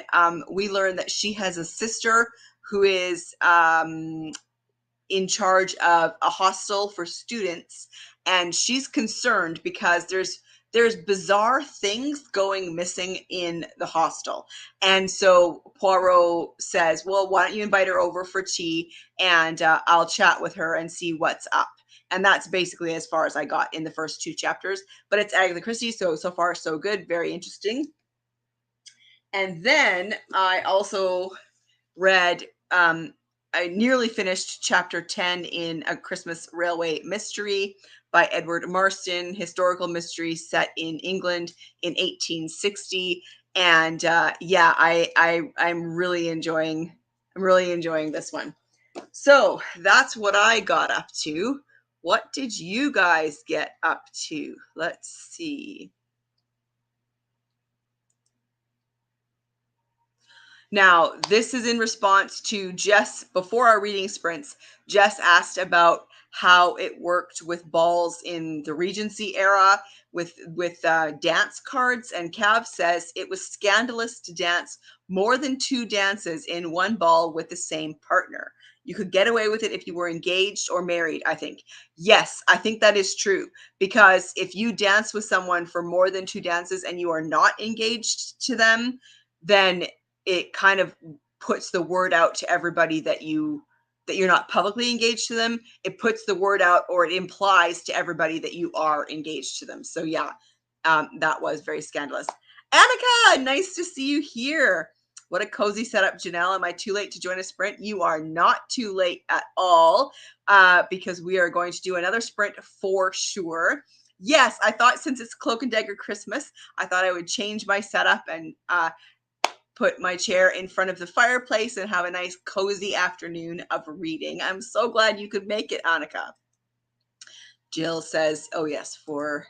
we learn that she has a sister who is in charge of a hostel for students, and she's concerned because there's bizarre things going missing in the hostel. And so Poirot says, well, why don't you invite her over for tea, and I'll chat with her and see what's up. And that's basically as far as I got in the first 2 chapters, but it's Agatha Christie, so far so good, very interesting. And then I also read I nearly finished chapter 10 in A Christmas Railway Mystery by Edward Marston, historical mystery set in England in 1860. And I'm really enjoying this one. So that's what I got up to. What did you guys get up to? Let's see. Now, this is in response to Jess, before our reading sprints, Jess asked about how it worked with balls in the Regency era with dance cards, and Cav says it was scandalous to dance more than 2 dances in one ball with the same partner. You could get away with it if you were engaged or married, I think. Yes, I think that is true, because if you dance with someone for more than 2 dances and you are not engaged to them, then it kind of puts the word out to everybody that you're not publicly engaged to them. It puts the word out, or it implies to everybody that you are engaged to them. So yeah, that was very scandalous. Annika, nice to see you here. What a cozy setup, Janelle. Am I too late to join a sprint? You are not too late at all, because we are going to do another sprint for sure. Yes, I thought since it's Cloak and Dagger Christmas, I thought I would change my setup and put my chair in front of the fireplace and have a nice cozy afternoon of reading. I'm so glad you could make it, Annika. Jill says, oh yes, 4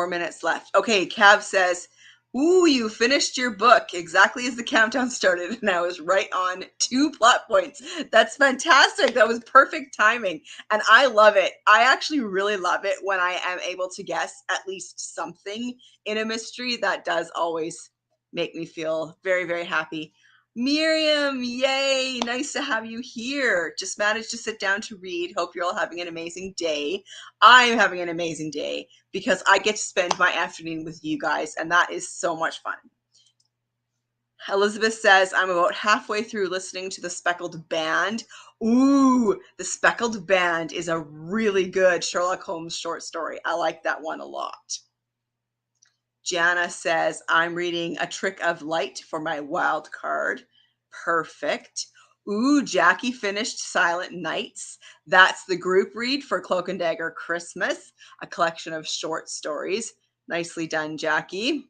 minutes left. Okay, Cav says, ooh, you finished your book exactly as the countdown started, and I was right on 2 plot points. That's fantastic. That was perfect timing, and I love it. I actually really love it when I am able to guess at least something in a mystery. That does always make me feel very, very happy. Miriam, yay, nice to have you here. Just managed to sit down to read. Hope you're all having an amazing day. I'm having an amazing day because I get to spend my afternoon with you guys, and that is so much fun. Elizabeth says, I'm about halfway through listening to The Speckled Band. Ooh, The Speckled Band is a really good Sherlock Holmes short story. I like that one a lot. Jana says, I'm reading A Trick of Light for my wild card. Perfect. Ooh, Jackie finished Silent Nights. That's the group read for Cloak and Dagger Christmas, a collection of short stories. Nicely done, Jackie.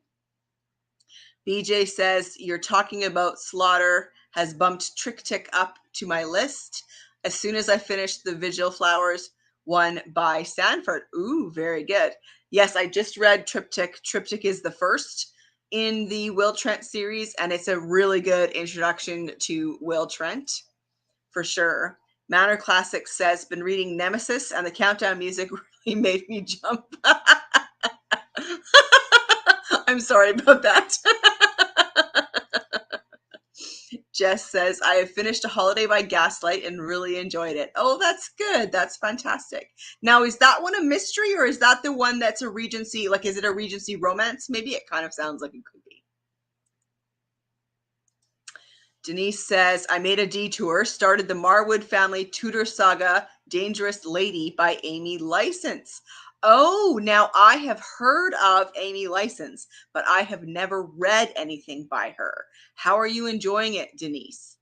BJ says, you're talking about Slaughter has bumped Triptych up to my list as soon as I finished the Vigil Flowers one by Sanford. Ooh, very good. Yes, I just read Triptych. Triptych is the first in the Will Trent series, and it's a really good introduction to Will Trent, for sure. Manor Classics says, been reading Nemesis, and the countdown music really made me jump. I'm sorry about that. Jess says, I have finished A Holiday by Gaslight and really enjoyed it. Oh, that's good. That's fantastic. Now, is that one a mystery, or is that the one that's a Regency? Like, is it a Regency romance? Maybe it kind of sounds like it could be. Denise says, I made a detour, started the Marwood Family Tudor Saga Dangerous Lady by Amy License. Oh, now I have heard of Amy License, but I have never read anything by her. How are you enjoying it, Denise?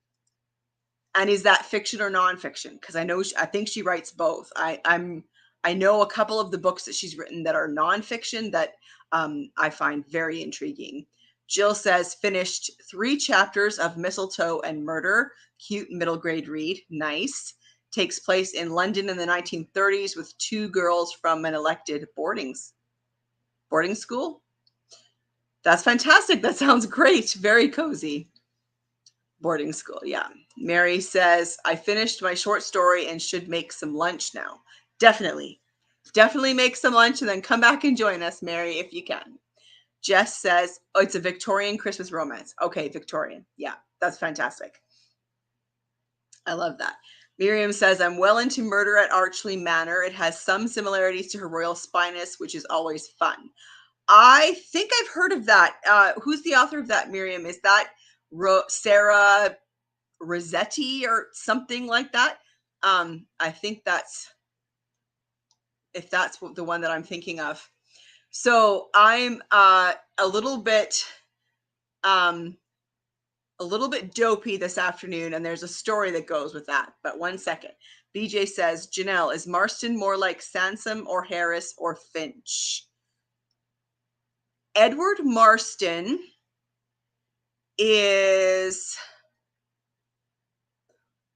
And is that fiction or nonfiction? Because I think she writes both. I know a couple of the books that she's written that are nonfiction that I find very intriguing. Jill says finished 3 chapters of Mistletoe and Murder. Cute middle grade read. Nice. Takes place in London in the 1930s with 2 girls from an elected boarding school. That's fantastic. That sounds great. Very cozy. Boarding school, yeah. Mary says, I finished my short story and should make some lunch now. Definitely. Definitely make some lunch and then come back and join us, Mary, if you can. Jess says, oh, it's a Victorian Christmas romance. Okay, Victorian. Yeah, that's fantastic. I love that. Miriam says, I'm well into Murder at Archley Manor. It has some similarities to her Royal Spiness, which is always fun. I think I've heard of that. Who's the author of that, Miriam? Is that Sarah Rossetti or something like that? I think that's the one that I'm thinking of. So I'm a little bit dopey this afternoon, and there's a story that goes with that. But 1 second. BJ says, Janelle, is Marston more like Sansom or Harris or Finch? Edward Marston is,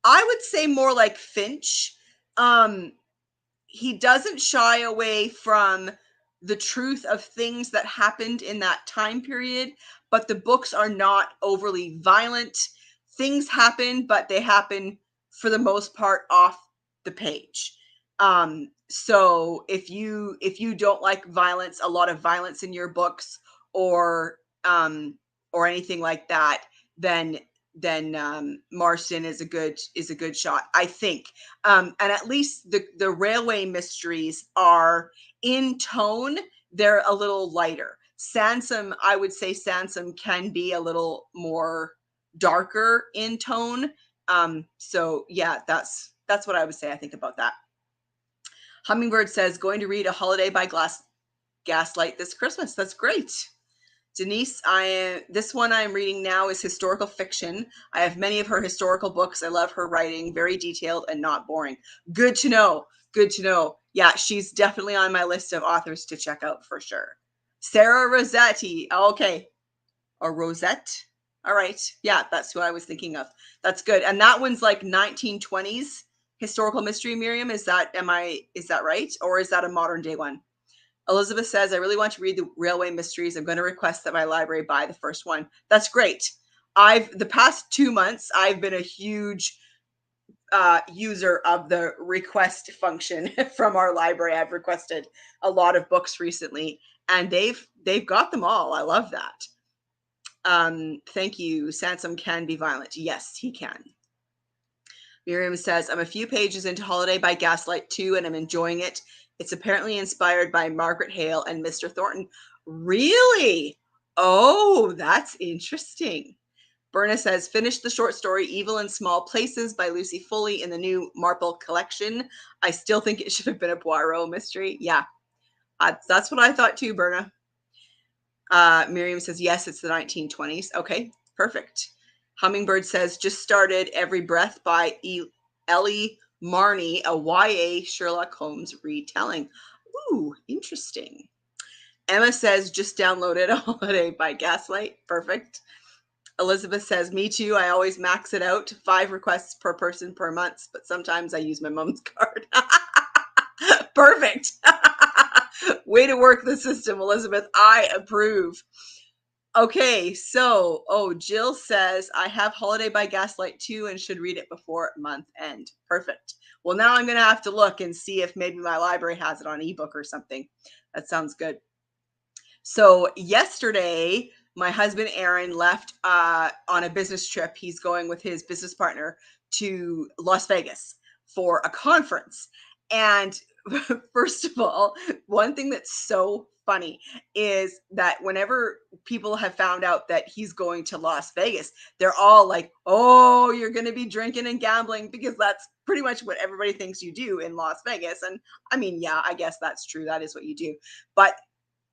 I would say, more like Finch. He doesn't shy away from the truth of things that happened in that time period, but the books are not overly violent. Things happen, but they happen for the most part off the page. So if you don't like violence, a lot of violence in your books, or anything like that, then Marston is a good shot, I think. And at least the railway mysteries are in tone. They're a little lighter. Sansom, I would say Sansom can be a little more darker in tone. So yeah, that's what I would say I think about that. Hummingbird says, going to read A Holiday by Gaslight this Christmas. That's great. Denise, this one I'm reading now is historical fiction. I have many of her historical books. I love her writing, very detailed and not boring. Good to know. Good to know. Yeah, she's definitely on my list of authors to check out for sure. Sarah Rossetti. Okay. Or Rosette. All right. Yeah, that's who I was thinking of. That's good. And that one's like 1920s historical mystery, Miriam. Is that right? Or is that a modern day one? Elizabeth says, I really want to read the Railway Mysteries. I'm going to request that my library buy the first one. That's great. The past 2 months, I've been a huge user of the request function from our library. I've requested a lot of books recently, and they've got them all. I love that. Thank you. Sansom can be violent. Yes, he can. Miriam says, I'm a few pages into Holiday by Gaslight 2, and I'm enjoying it. It's apparently inspired by Margaret Hale and Mr. Thornton. Really? Oh, that's interesting. Berna says, finished the short story Evil in Small Places by Lucy Foley in the new Marple collection. I still think it should have been a Poirot mystery. Yeah, that's what I thought too, Berna. Miriam says, yes, it's the 1920s. Okay, perfect. Hummingbird says, just started Every Breath by Ellie Marney, a YA Sherlock Holmes retelling. Ooh, interesting. Emma says, just downloaded A Holiday by Gaslight. Perfect. Elizabeth says, me too. I always max it out to 5 requests per person per month, but sometimes I use my mom's card. Perfect. Way to work the system, Elizabeth. I approve. Okay, so, Jill says, I have Holiday by Gaslight 2 and should read it before month end. Perfect. Well, now I'm going to have to look and see if maybe my library has it on ebook or something. That sounds good. So yesterday, my husband, Aaron, left on a business trip. He's going with his business partner to Las Vegas for a conference. And first of all, one thing that's so funny is that whenever people have found out that he's going to Las Vegas, they're all like, "Oh, you're going to be drinking and gambling," because that's pretty much what everybody thinks you do in Las Vegas. And I mean, yeah, I guess that's true. That is what you do. But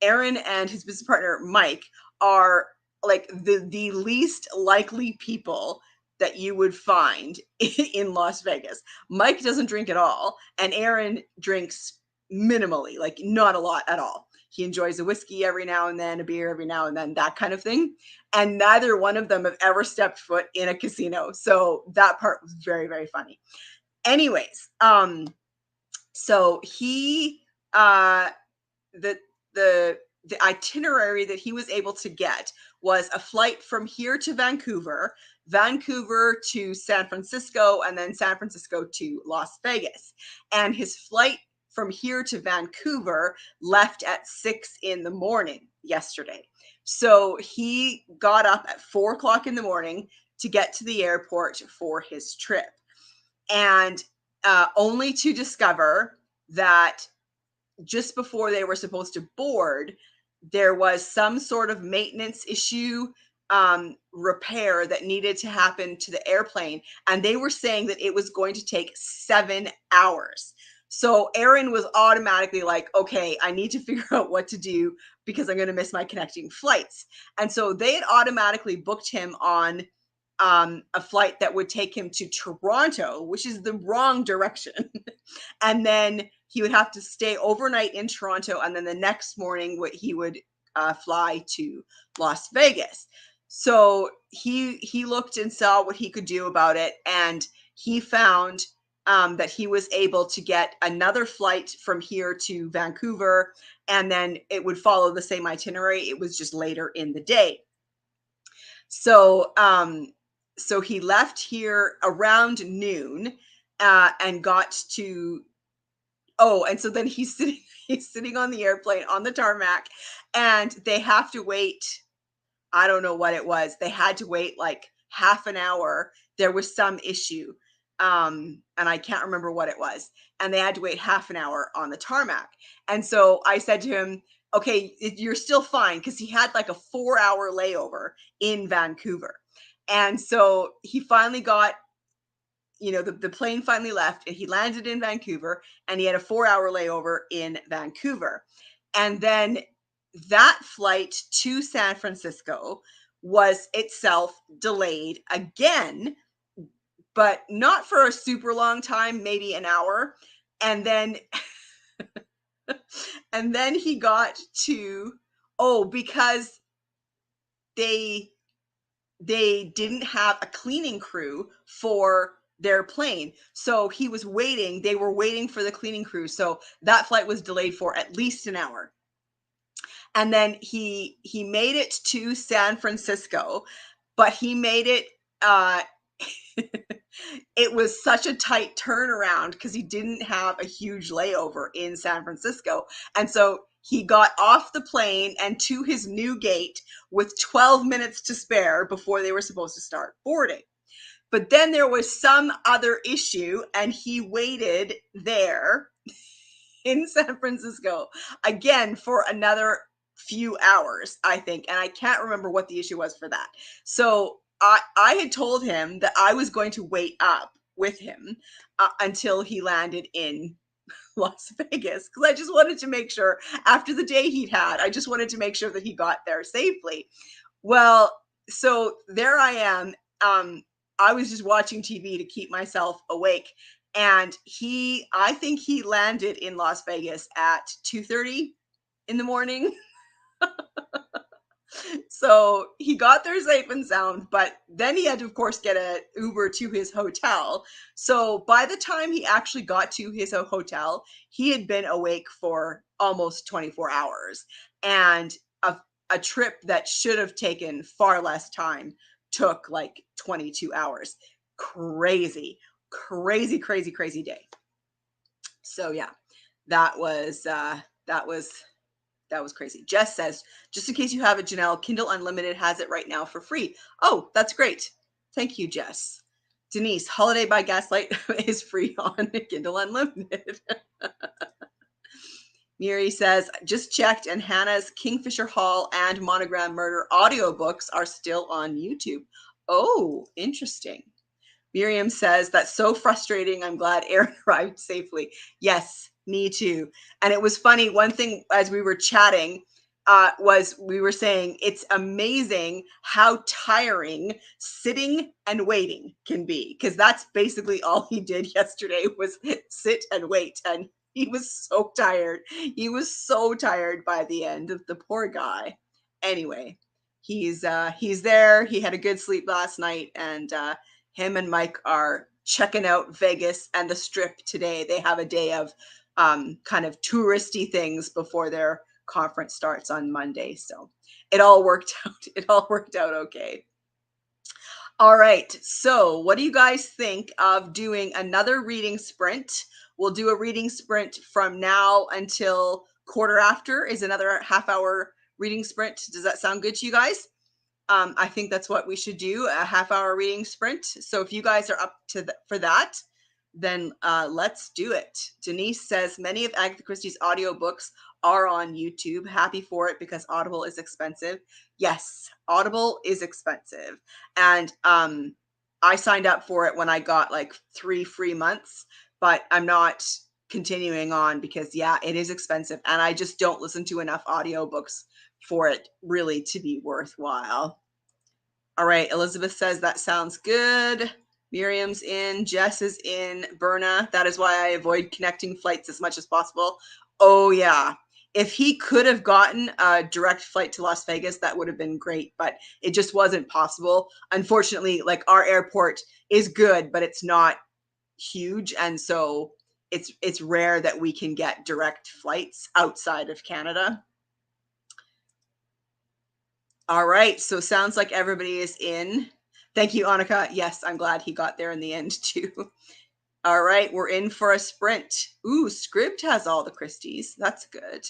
Aaron and his business partner Mike are like the least likely people that you would find in Las Vegas. Mike doesn't drink at all, and Aaron drinks minimally, like not a lot at all. He enjoys a whiskey every now and then, a beer every now and then, that kind of thing. And neither one of them have ever stepped foot in a casino. So that part was very, very funny. Anyways, so he the the the itinerary that he was able to get was a flight from here to Vancouver, Vancouver to San Francisco, and then San Francisco to Las Vegas. And his flight from here to Vancouver left at 6 in the morning yesterday. So he got up at 4 o'clock in the morning to get to the airport for his trip. And only to discover that just before they were supposed to board, there was some sort of maintenance issue, repair that needed to happen to the airplane. And they were saying that it was going to take 7 hours. So Aaron was automatically like, okay, I need to figure out what to do because I'm going to miss my connecting flights. And so they had automatically booked him on a flight that would take him to Toronto, which is the wrong direction. And then he would have to stay overnight in Toronto, and then the next morning he would fly to Las Vegas. So he looked and saw what he could do about it, and he found that he was able to get another flight from here to Vancouver, and then it would follow the same itinerary. It was just later in the day. So so he left here around noon and got to and so then he's sitting on the airplane on the tarmac, and they have to wait. I don't know what it was. They had to wait like half an hour. There was some issue. And I can't remember what it was. And they had to wait half an hour on the tarmac. And so I said to him, okay, you're still fine, because he had like a 4-hour layover in Vancouver. And so he finally got, the plane finally left, and he landed in Vancouver, and he had a 4-hour layover in Vancouver. And then that flight to San Francisco was itself delayed again, but not for a super long time, maybe an hour. And then and then he got to because they didn't have a cleaning crew for their plane. So he was waiting. They were waiting for the cleaning crew. So that flight was delayed for at least an hour. And then he made it to San Francisco, but he made it it was such a tight turnaround because he didn't have a huge layover in San Francisco. And so he got off the plane and to his new gate with 12 minutes to spare before they were supposed to start boarding. But then there was some other issue, and he waited there in San Francisco again for another few hours, I think. And I can't remember what the issue was for that. So I had told him that I was going to wait up with him until he landed in Las Vegas, because I just wanted to make sure, after the day he'd had, I just wanted to make sure that he got there safely. Well, so there I am. I was just watching TV to keep myself awake. And I think he landed in Las Vegas at 2:30 in the morning. So he got there safe and sound, but then he had to, of course, get an Uber to his hotel. So by the time he actually got to his hotel, he had been awake for almost 24 hours. And a trip that should have taken far less time took like 22 hours. Crazy, crazy, crazy, crazy day. So yeah, that was crazy. Jess says, just in case you have it, Janelle, Kindle Unlimited has it right now for free. Oh, that's great. Thank you, Jess. Denise, Holiday by Gaslight is free on Kindle Unlimited. Miri says, just checked, and Hannah's Kingfisher Hall and Monogram Murder audiobooks are still on YouTube. Oh, interesting. Miriam says, that's so frustrating. I'm glad Aaron arrived safely. Yes, me too. And it was funny. One thing as we were chatting was we were saying it's amazing how tiring sitting and waiting can be, because that's basically all he did yesterday was sit and wait. And he was so tired. He was so tired by the end. The poor guy. Anyway, he's there. He had a good sleep last night, and him and Mike are checking out Vegas and the Strip today. They have a day of kind of touristy things before their conference starts on Monday. So it all worked out. It all worked out okay. All right. So, what do you guys think of doing another reading sprint? We'll do a reading sprint from now until quarter after, is another half hour reading sprint. Does that sound good to you guys? I think that's what we should do, a half hour reading sprint. So if you guys are up to for that, then let's do it. Denise says many of Agatha Christie's audiobooks are on YouTube. Happy for it because Audible is expensive. Yes, Audible is expensive. And I signed up for it when I got like 3 free months, but I'm not continuing on because yeah, it is expensive. And I just don't listen to enough audiobooks for it really to be worthwhile. All right, Elizabeth says that sounds good. Miriam's in, Jess is in, Berna. That is why I avoid connecting flights as much as possible. Oh yeah. If he could have gotten a direct flight to Las Vegas, that would have been great, but it just wasn't possible. Unfortunately, like our airport is good, but it's not huge, and so it's rare that we can get direct flights outside of Canada. All right. So sounds like everybody is in. Thank you, Annika. Yes, I'm glad he got there in the end too. All right, we're in for a sprint. Ooh, Scribd has all the Christies. That's good.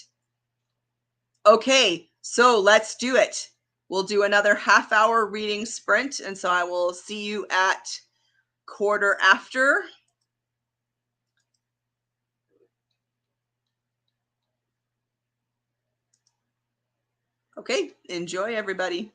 Okay, so let's do it. We'll do another half hour reading sprint. And so I will see you at quarter after. Okay, enjoy everybody.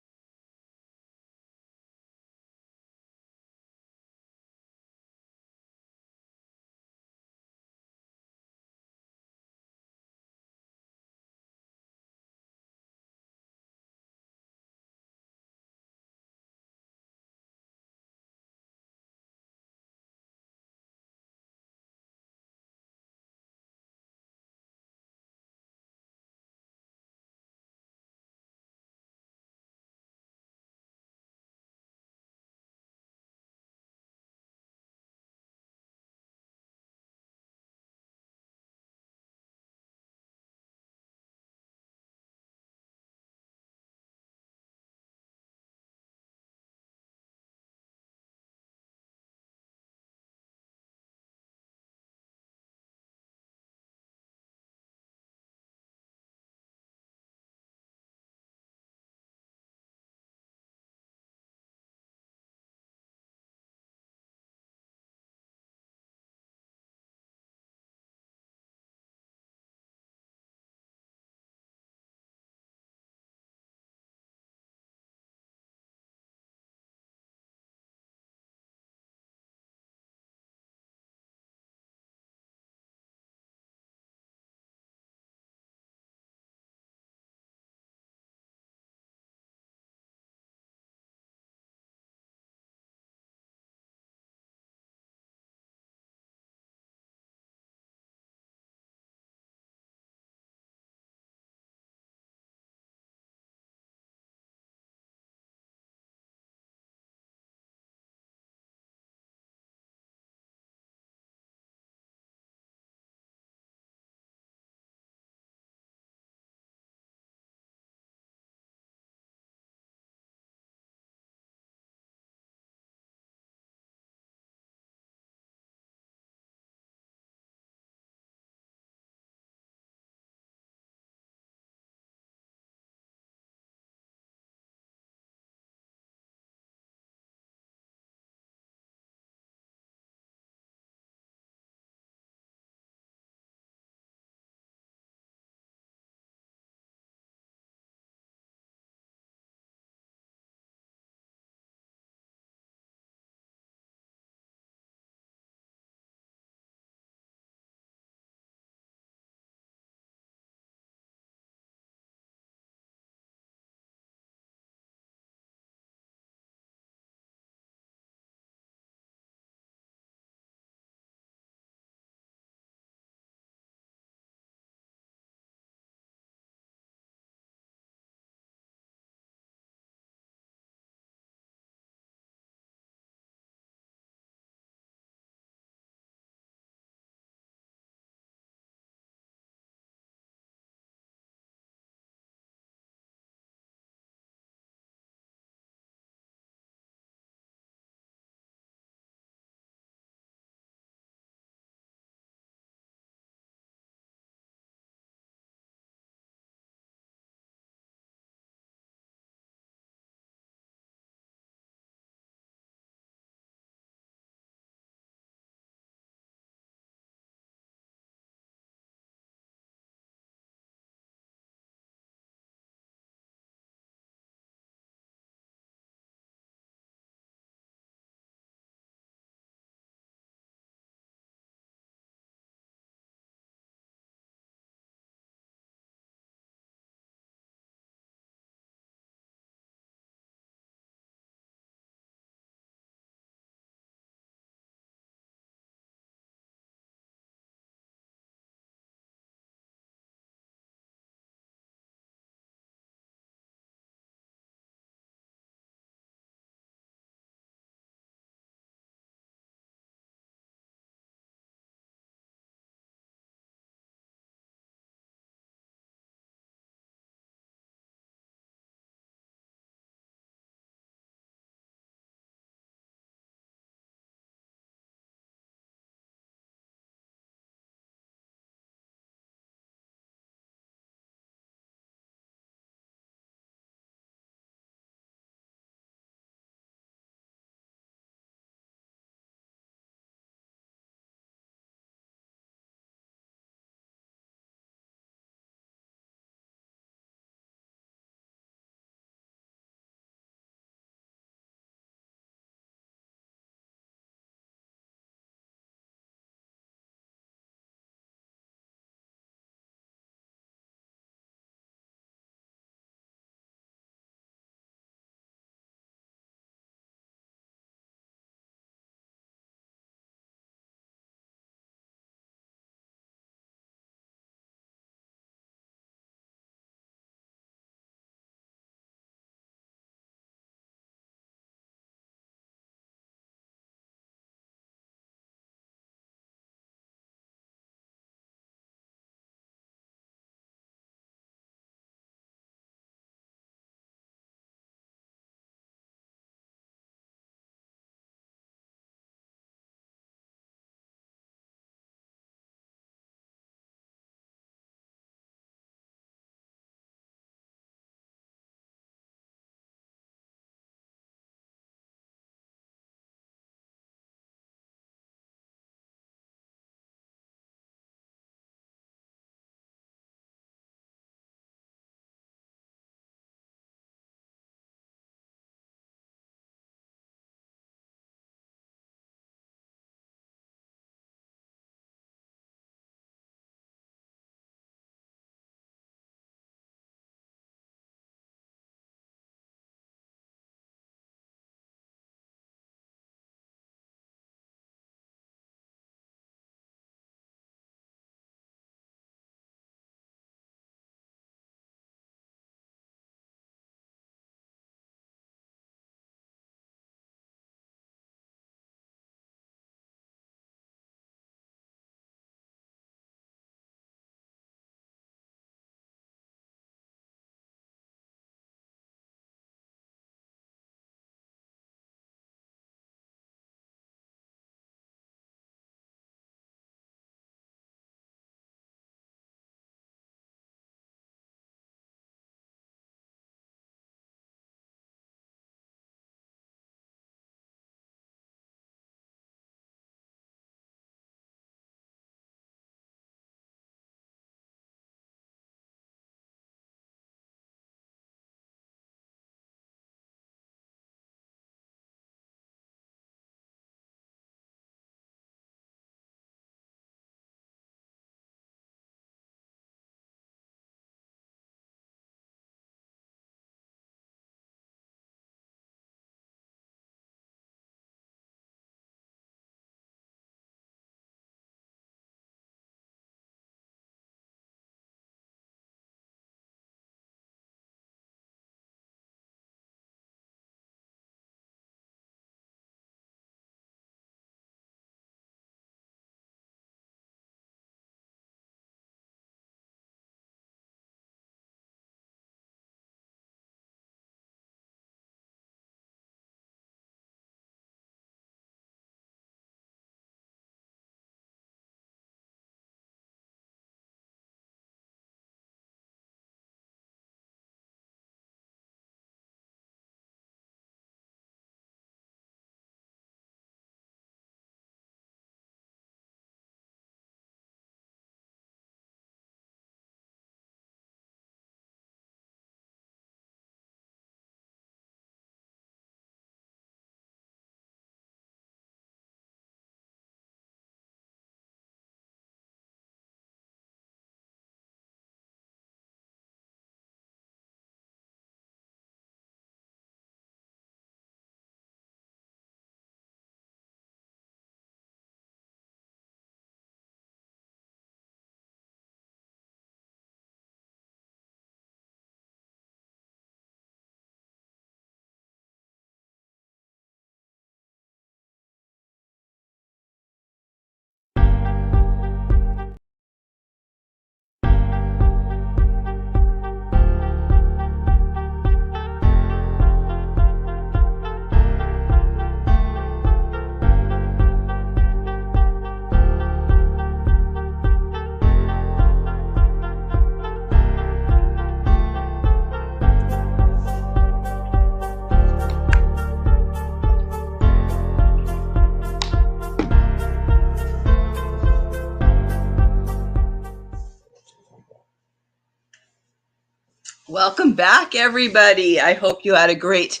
Welcome back, everybody. I hope you had a great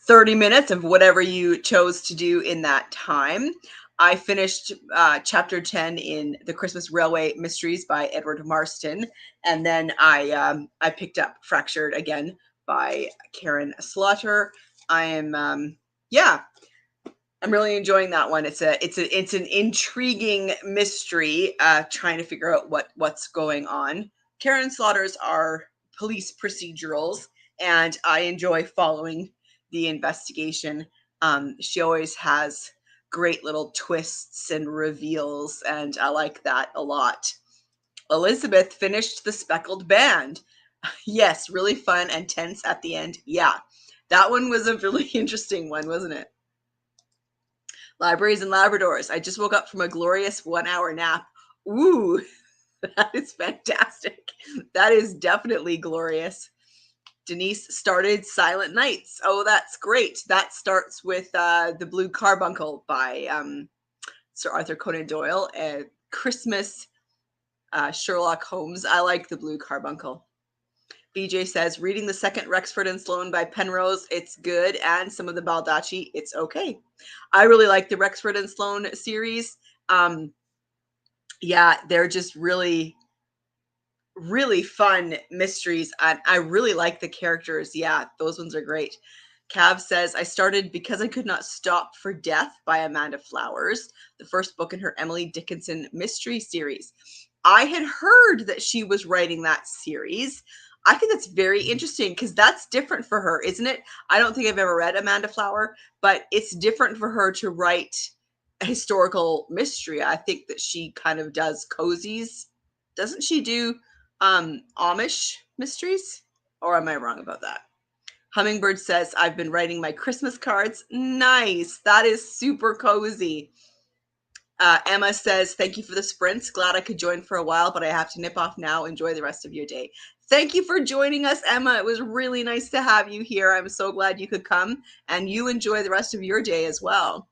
30 minutes of whatever you chose to do in that time. I finished chapter 10 in The Christmas Railway Mysteries by Edward Marston, and then I picked up Fractured again by Karen Slaughter. I am I'm really enjoying that one. It's an intriguing mystery, trying to figure out what's going on. Karen Slaughter's are police procedurals, and I enjoy following the investigation. She always has great little twists and reveals, and I like that a lot. Elizabeth finished The Speckled Band. Yes, really fun and tense at the end. Yeah, that one was a really interesting one, wasn't it? Libraries and Labradors. I just woke up from a glorious 1 hour nap. Ooh, that is fantastic. That is definitely glorious. Denise started Silent Nights. Oh, that's great. That starts with The Blue Carbuncle by Sir Arthur Conan Doyle. Christmas Sherlock Holmes. I like The Blue Carbuncle. BJ says, reading the second Rexford and Sloane by Penrose, it's good, and some of the Baldacci, it's okay. I really like the Rexford and Sloane series. Yeah, they're just really, really fun mysteries. I really like the characters. Yeah, those ones are great. Cav says, I started Because I Could Not Stop for Death by Amanda Flowers, the first book in her Emily Dickinson mystery series. I had heard that she was writing that series. I think that's very interesting because that's different for her, isn't it? I don't think I've ever read Amanda Flower, but it's different for her to write a historical mystery. I think that she kind of does cozies. Doesn't she do Amish mysteries? Or am I wrong about that? Hummingbird says, I've been writing my Christmas cards. Nice. That is super cozy. Emma says, thank you for the sprints. Glad I could join for a while, but I have to nip off now. Enjoy the rest of your day. Thank you for joining us, Emma. It was really nice to have you here. I'm so glad you could come, and you enjoy the rest of your day as well.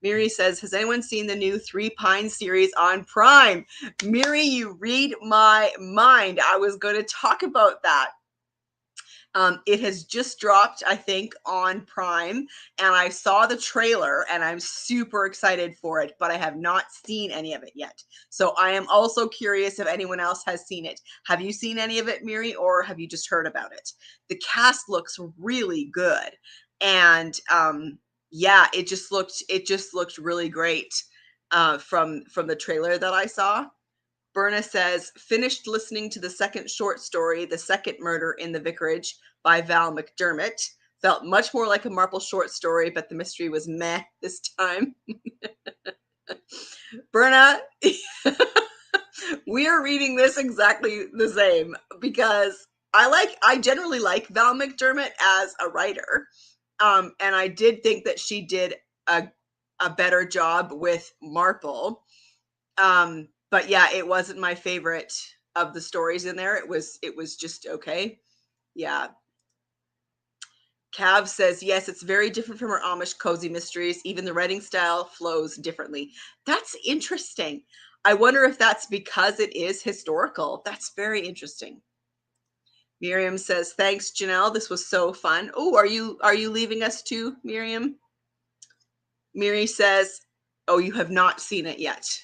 Miri says, has anyone seen the new Three Pines series on Prime? Miri, you read my mind. I was going to talk about that. It has just dropped, I think, on Prime, and I saw the trailer, and I'm super excited for it, but I have not seen any of it yet. So I am also curious if anyone else has seen it. Have you seen any of it, Miri, or have you just heard about it? The cast looks really good, and yeah, it just looked really great from the trailer that I saw. Berna says, finished listening to the second short story, The Second Murder in the Vicarage by Val McDermott. Felt much more like a Marple short story, but the mystery was meh this time. Berna, we are reading this exactly the same because I generally like Val McDermott as a writer. And I did think that she did a better job with Marple. But yeah, it wasn't my favorite of the stories in there. It was just okay. Yeah. Cav says, yes, it's very different from her Amish cozy mysteries. Even the writing style flows differently. That's interesting. I wonder if that's because it is historical. That's very interesting. Miriam says, thanks, Janelle. This was so fun. Oh, are you leaving us too, Miriam? Miri says, oh, you have not seen it yet.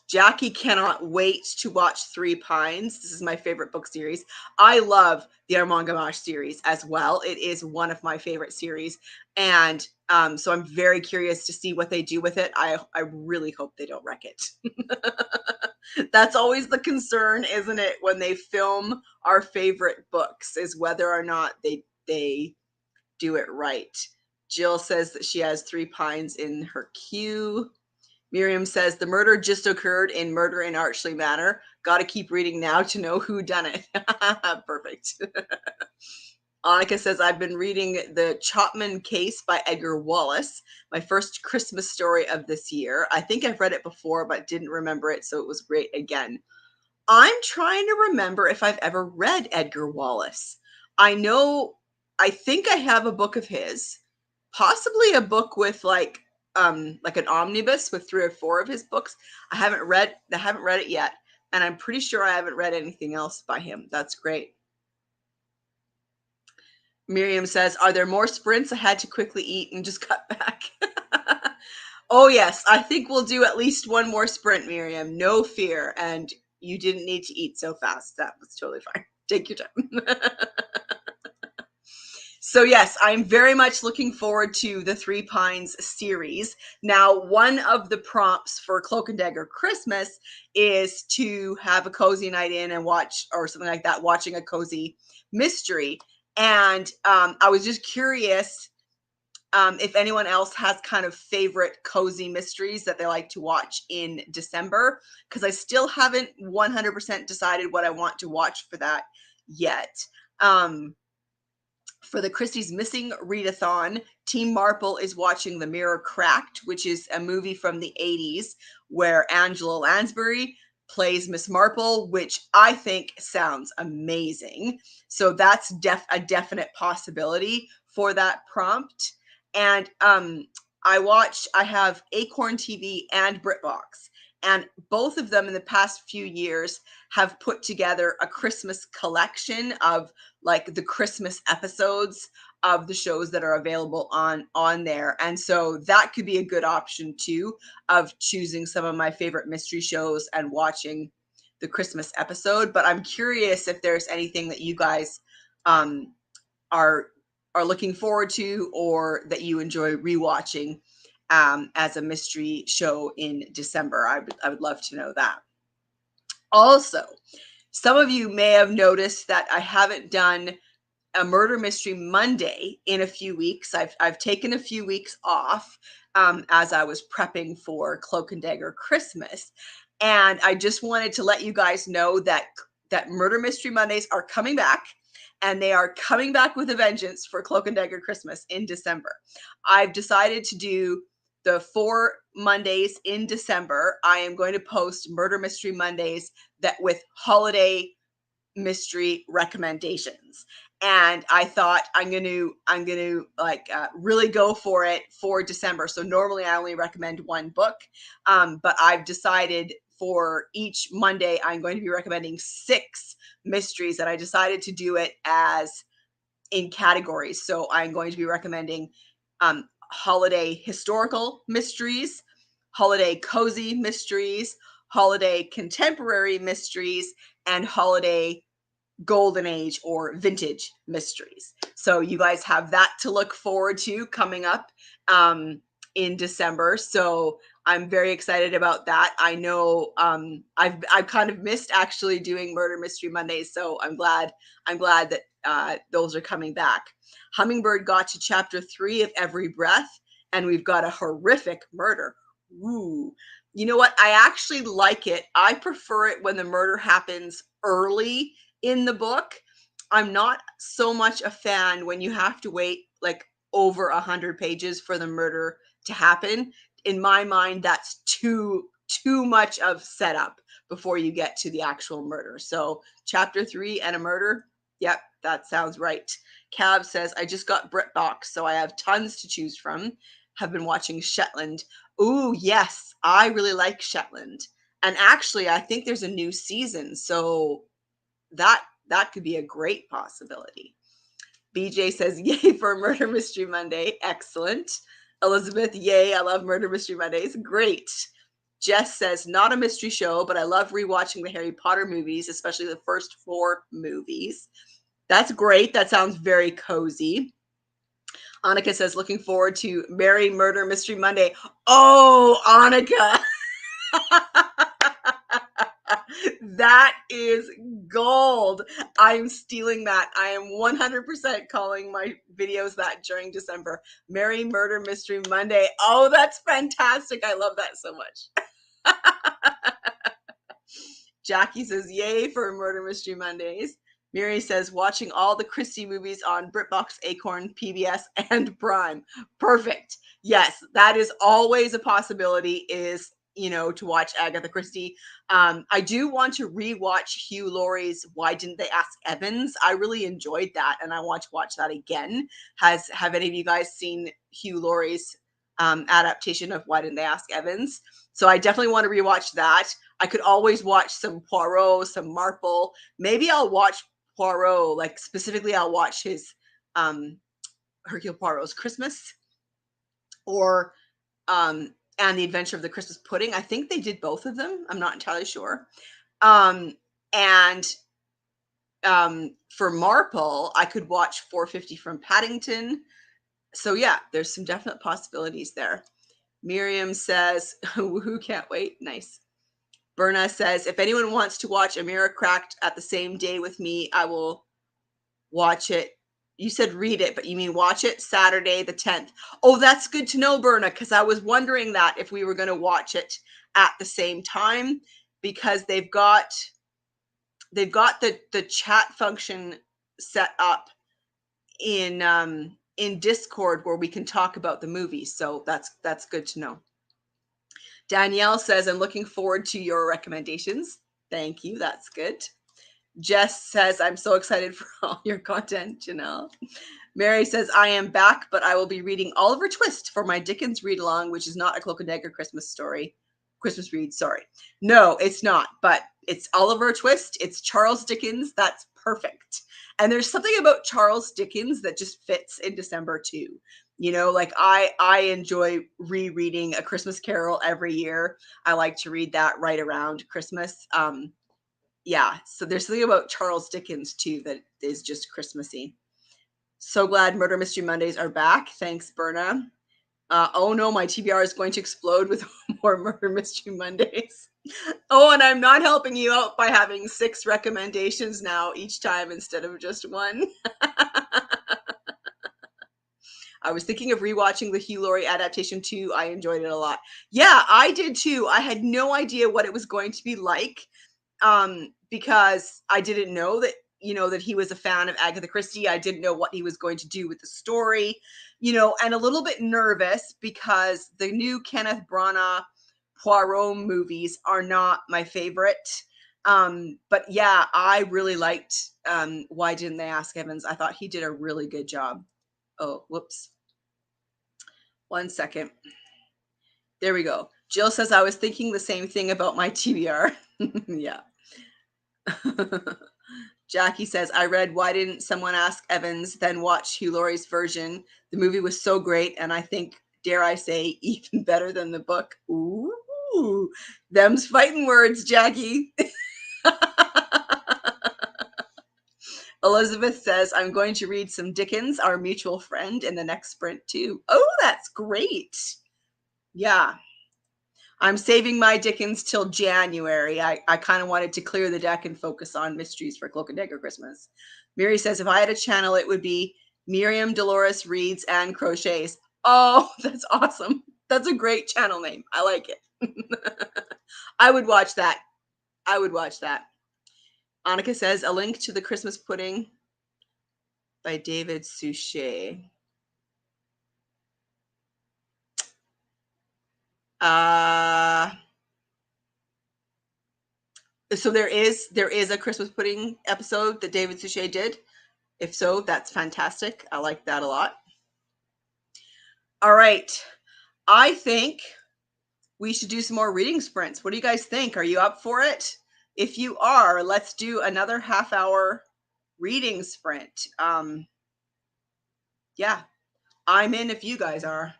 Jackie cannot wait to watch Three Pines. This is my favorite book series. I love the Armand Gamache series as well. It is one of my favorite series. And so I'm very curious to see what they do with it. I really hope they don't wreck it. That's always the concern, isn't it? When they film our favorite books, is whether or not they do it right. Jill says that she has Three Pines in her queue. Miriam says, the murder just occurred in Murder in Archley Manor. Got to keep reading now to know who done it. Perfect. Annika says, I've been reading The Chopman Case by Edgar Wallace, my first Christmas story of this year. I think I've read it before, but didn't remember it, so it was great again. I'm trying to remember if I've ever read Edgar Wallace. I think I have a book of his, possibly a book with like an omnibus with 3 or 4 of his books. I haven't read it yet, and I'm pretty sure I haven't read anything else by him. That's great. Miriam says, "Are there more sprints? I had to quickly eat and just cut back." Oh, yes. I think we'll do at least one more sprint, Miriam. No fear. And you didn't need to eat so fast. That was totally fine. Take your time. So, yes, I'm very much looking forward to the Three Pines series. Now, one of the prompts for Cloak and Dagger Christmas is to have a cozy night in and watch, or something like that, watching a cozy mystery. And I was just curious if anyone else has kind of favorite cozy mysteries that they like to watch in December, because I still haven't 100% decided what I want to watch for that yet. Um, for the Christie's Missing Readathon, Team Marple is watching The Mirror Cracked, which is a movie from the 80s where Angela Lansbury plays Miss Marple, which I think sounds amazing. So that's a definite possibility for that prompt. And I have Acorn TV and BritBox, and both of them in the past few years have put together a Christmas collection of like the Christmas episodes of the shows that are available on there. And so that could be a good option too, of choosing some of my favorite mystery shows and watching the Christmas episode. But I'm curious if there's anything that you guys um, are looking forward to, or that you enjoy rewatching as a mystery show in December. I would love to know that. Also, some of you may have noticed that I haven't done a Murder Mystery Monday in a few weeks. I've taken a few weeks off as I was prepping for Cloak and Dagger Christmas, and I just wanted to let you guys know that Murder Mystery Mondays are coming back, and they are coming back with a vengeance for Cloak and Dagger Christmas in December. I've decided to do the 4 Mondays in December. I am going to post Murder Mystery Mondays that with holiday mystery recommendations. And I thought I'm gonna like really go for it for December. So normally I only recommend one book, but I've decided for each Monday I'm going to be recommending 6 mysteries, and I decided to do it as in categories. So I'm going to be recommending holiday historical mysteries, holiday cozy mysteries, holiday contemporary mysteries, and holiday golden age or vintage mysteries. So you guys have that to look forward to coming up in December. So I'm very excited about that. I know I've kind of missed actually doing Murder Mystery Mondays, so I'm glad that those are coming back. Hummingbird got to chapter 3 of Every Breath, and we've got a horrific murder. Ooh. You know what? I actually like it. I prefer it when the murder happens early in the book. I'm not so much a fan when you have to wait like over 100 pages for the murder to happen. In my mind, that's too much of setup before you get to the actual murder. So chapter 3 and a murder, yep, that sounds right. Cab says, I just got BritBox, so I have tons to choose from. Have been watching Shetland. Ooh, yes, I really like Shetland. And actually, I think there's a new season, so that could be a great possibility. BJ says, yay for Murder Mystery Monday. Excellent. Elizabeth, yay, I love Murder Mystery Mondays. Great. Jess says, not a mystery show, but I love rewatching the Harry Potter movies, especially the first 4 movies. That's great. That sounds very cozy. Annika says, looking forward to Merry Murder Mystery Monday. Oh, Annika. That is gold. I'm stealing that. I am 100% calling my videos that during December. Merry Murder Mystery Monday. Oh, that's fantastic. I love that so much. Jackie says, yay for Murder Mystery Mondays. Miri says, watching all the Christie movies on BritBox, Acorn, PBS, and Prime. Perfect. Yes, that is always a possibility, is, to watch Agatha Christie. I do want to rewatch Hugh Laurie's Why Didn't They Ask Evans? I really enjoyed that, and I want to watch that again. Have any of you guys seen Hugh Laurie's adaptation of Why Didn't They Ask Evans? So I definitely want to rewatch that. I could always watch some Poirot, some Marple. Maybe I'll watch Poirot, like specifically I'll watch his Hercule Poirot's Christmas, or and the Adventure of the Christmas Pudding. I think they did both of them. I'm not entirely sure. And for Marple, I could watch 450 from Paddington. So yeah, there's some definite possibilities there. Miriam says, who can't wait? Nice. Berna says, if anyone wants to watch Amira Cracked at the same day with me, I will watch it. You said read it, but you mean watch it Saturday the 10th. Oh, that's good to know, Berna, because I was wondering that if we were going to watch it at the same time, because they've got the chat function set up in Discord where we can talk about the movie. So that's good to know. Danielle says, I'm looking forward to your recommendations. Thank you. That's good. Jess says, I'm so excited for all your content, Janelle. Mary says, I am back, but I will be reading Oliver Twist for my Dickens read along, which is not a Cloak and Dagger Christmas story. Christmas read, sorry. No, it's not, but it's Oliver Twist. It's Charles Dickens. That's perfect. And there's something about Charles Dickens that just fits in December too. You know, like I enjoy rereading A Christmas Carol every year. I like to read that right around Christmas. Yeah, so there's something about Charles Dickens too that is just Christmassy. So glad Murder Mystery Mondays are back. Thanks, Berna. Oh no, my TBR is going to explode with more Murder Mystery Mondays. Oh, and I'm not helping you out by having 6 recommendations now each time instead of just one. I was thinking of rewatching the Hugh Laurie adaptation too. I enjoyed it a lot. Yeah, I did too. I had no idea what it was going to be like, because I didn't know that, you know, that he was a fan of Agatha Christie. I didn't know what he was going to do with the story, you know, and a little bit nervous because the new Kenneth Branagh Poirot movies are not my favorite. But yeah, I really liked Why Didn't They Ask Evans? I thought he did a really good job. Oh, whoops. 1 second. There we go. Jill says, I was thinking the same thing about my TBR. Yeah. Jackie says, I read Why Didn't Someone Ask Evans, then watch Hugh Laurie's version. The movie was so great, and I think, dare I say, even better than the book. Ooh, them's fighting words, Jackie. Elizabeth says, I'm going to read some Dickens, our mutual friend, in the next sprint too. Oh, that's great. Yeah. I'm saving my Dickens till January. I kind of wanted to clear the deck and focus on mysteries for Cloak and Dagger Christmas. Miri says, if I had a channel, it would be Miriam Dolores Reads and Crochets. Oh, that's awesome. That's a great channel name. I like it. I would watch that. I would watch that. Annika says, a link to the Christmas Pudding by David Suchet. So there is a Christmas Pudding episode that David Suchet did. If so, that's fantastic. I like that a lot. All right. I think we should do some more reading sprints. What do you guys think? Are you up for it? If you are, let's do another half-hour reading sprint. Yeah, I'm in if you guys are.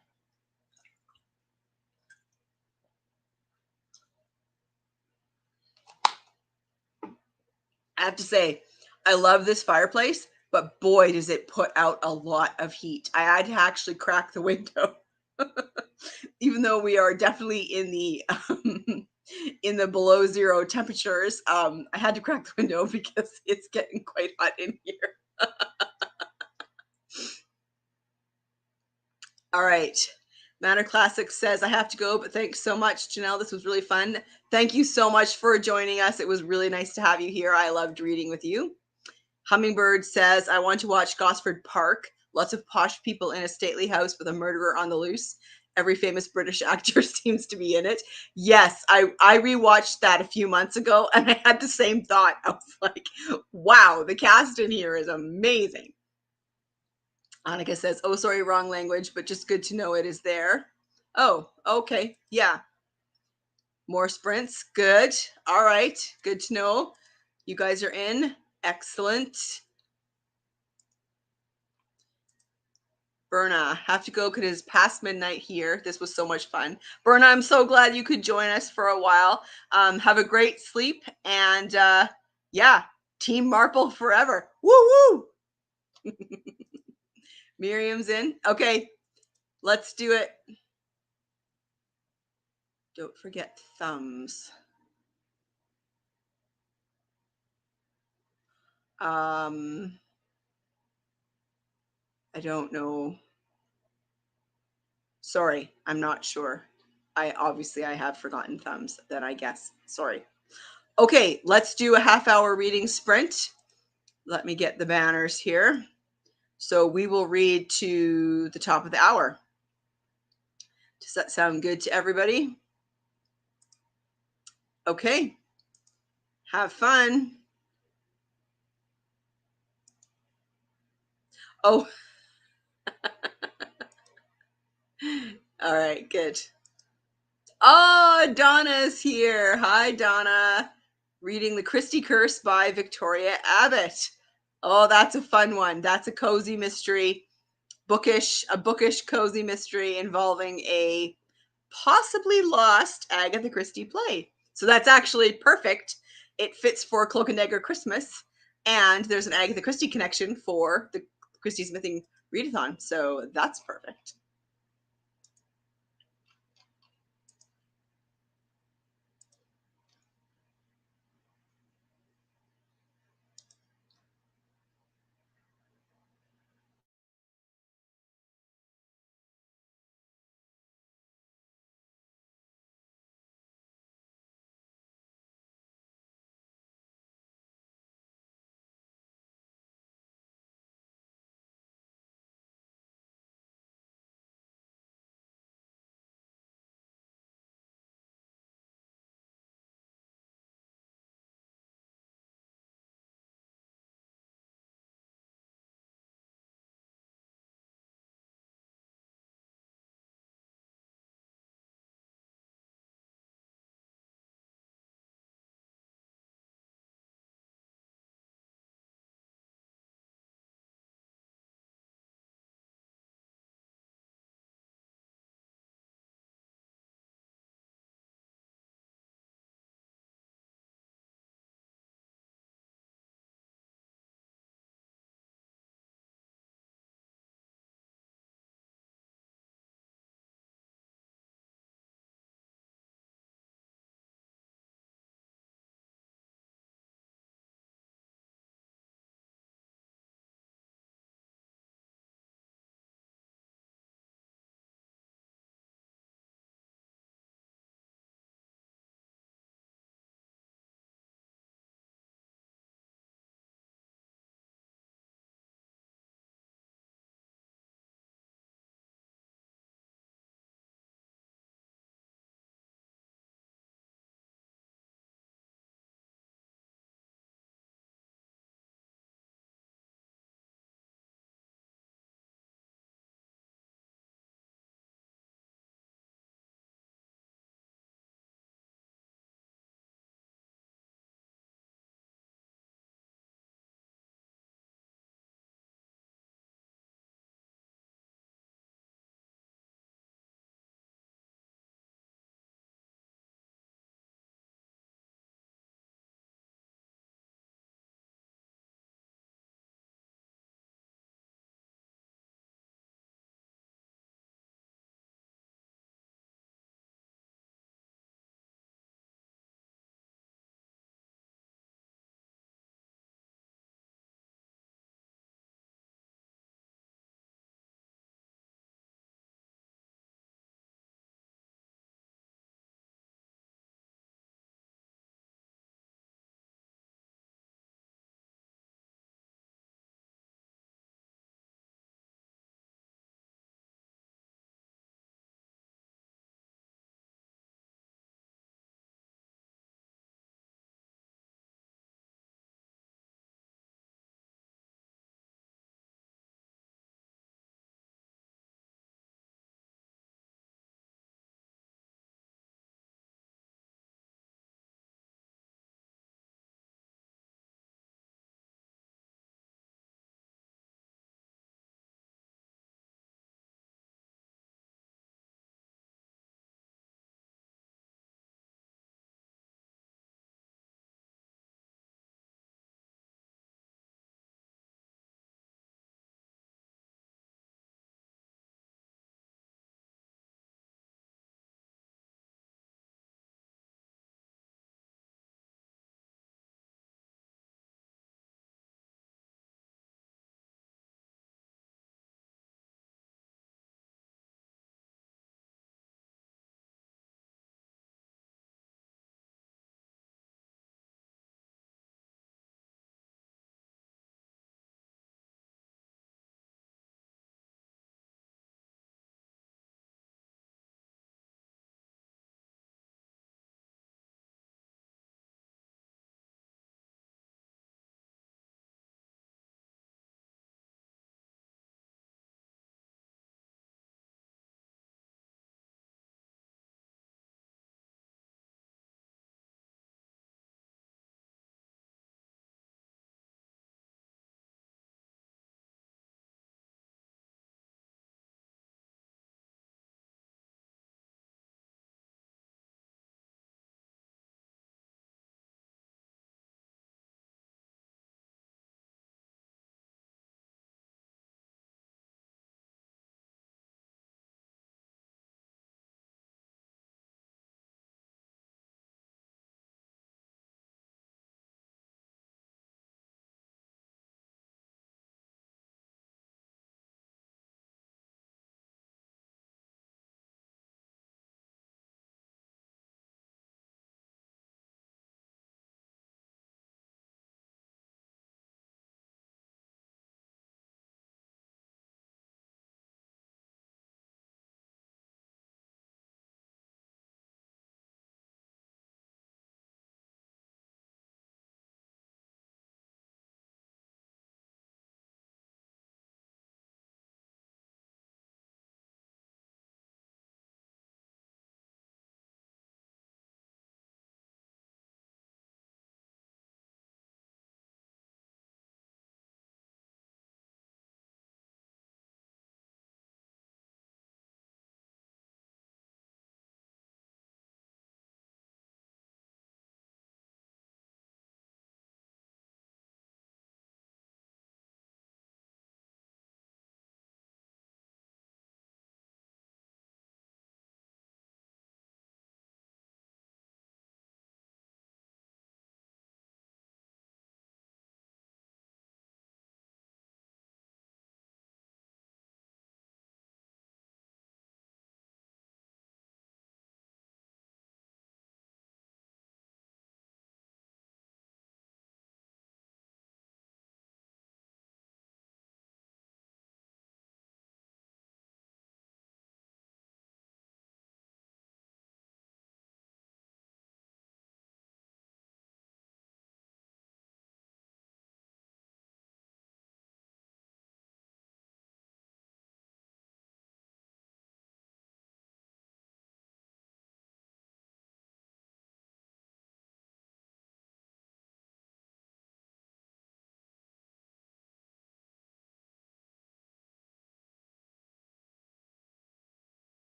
I have to say, I love this fireplace, but boy, does it put out a lot of heat. I had to actually crack the window. Even though we are definitely in the below zero temperatures, I had to crack the window because it's getting quite hot in here. All right. Manor Classic says, I have to go, but thanks so much, Janelle. This was really fun. Thank you so much for joining us. It was really nice to have you here. I loved reading with you. Hummingbird says, I want to watch Gosford Park. Lots of posh people in a stately house with a murderer on the loose. Every famous British actor seems to be in it. Yes, I rewatched that a few months ago and I had the same thought. I was like, wow, the cast in here is amazing. Annika says, oh, sorry, wrong language, but just good to know it is there. Oh, okay. Yeah. More sprints. Good. All right. Good to know. You guys are in. Excellent. Berna, have to go because it's past midnight here. This was so much fun. Berna, I'm so glad you could join us for a while. Have a great sleep. And yeah, Team Marple forever. Woo woo! Miriam's in. Okay, let's do it. Don't forget thumbs. I don't know. Sorry, I'm not sure. I have forgotten thumbs then I guess. Sorry. Okay, let's do a half-hour reading sprint. Let me get the banners here. So we will read to the top of the hour. Does that sound good to everybody? Okay. Have fun. Oh, all right, good. Oh, Donna's here. Hi, Donna. Reading The Christie Curse by Victoria Abbott. Oh, that's a fun one. That's a cozy mystery, a bookish cozy mystery involving a possibly lost Agatha Christie play. So that's actually perfect. It fits for Cloak and Dagger Christmas, and there's an Agatha Christie connection for the Christie Smithing readathon. So that's perfect.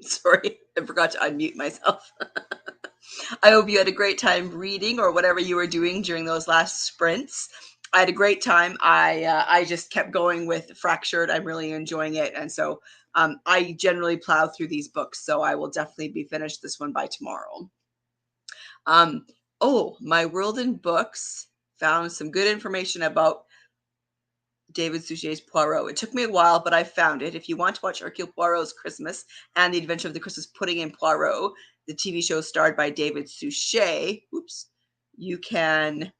Sorry, I forgot to unmute myself. I hope you had a great time reading or whatever you were doing during those last sprints. I had a great time. I just kept going with Fractured. I'm really enjoying it, and so I generally plow through these books. So I will definitely be finished this one by tomorrow. Oh, My World in Books found some good information about David Suchet's Poirot. It took me a while, but I found it. If you want to watch Hercule Poirot's Christmas and the Adventure of the Christmas Pudding in Poirot, the TV show starred by David Suchet, you can.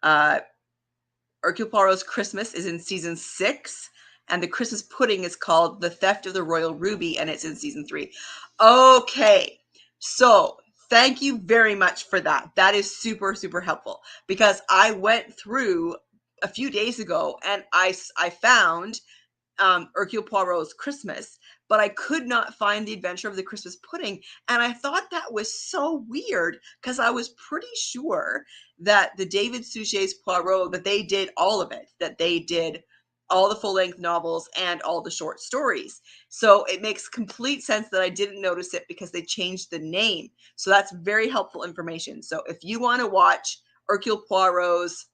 Hercule Poirot's Christmas is in season 6, and the Christmas Pudding is called The Theft of the Royal Ruby, and it's in season 3. Okay, so thank you very much for that. That is super, super helpful because I went through a few days ago and I found Hercule Poirot's Christmas, but I could not find the Adventure of the Christmas Pudding. And I thought that was so weird because I was pretty sure that the David Suchet's Poirot, that they did all of it, that they did all the full-length novels and all the short stories. So it makes complete sense that I didn't notice it because they changed the name. So that's very helpful information. So if you want to watch Hercule Poirot's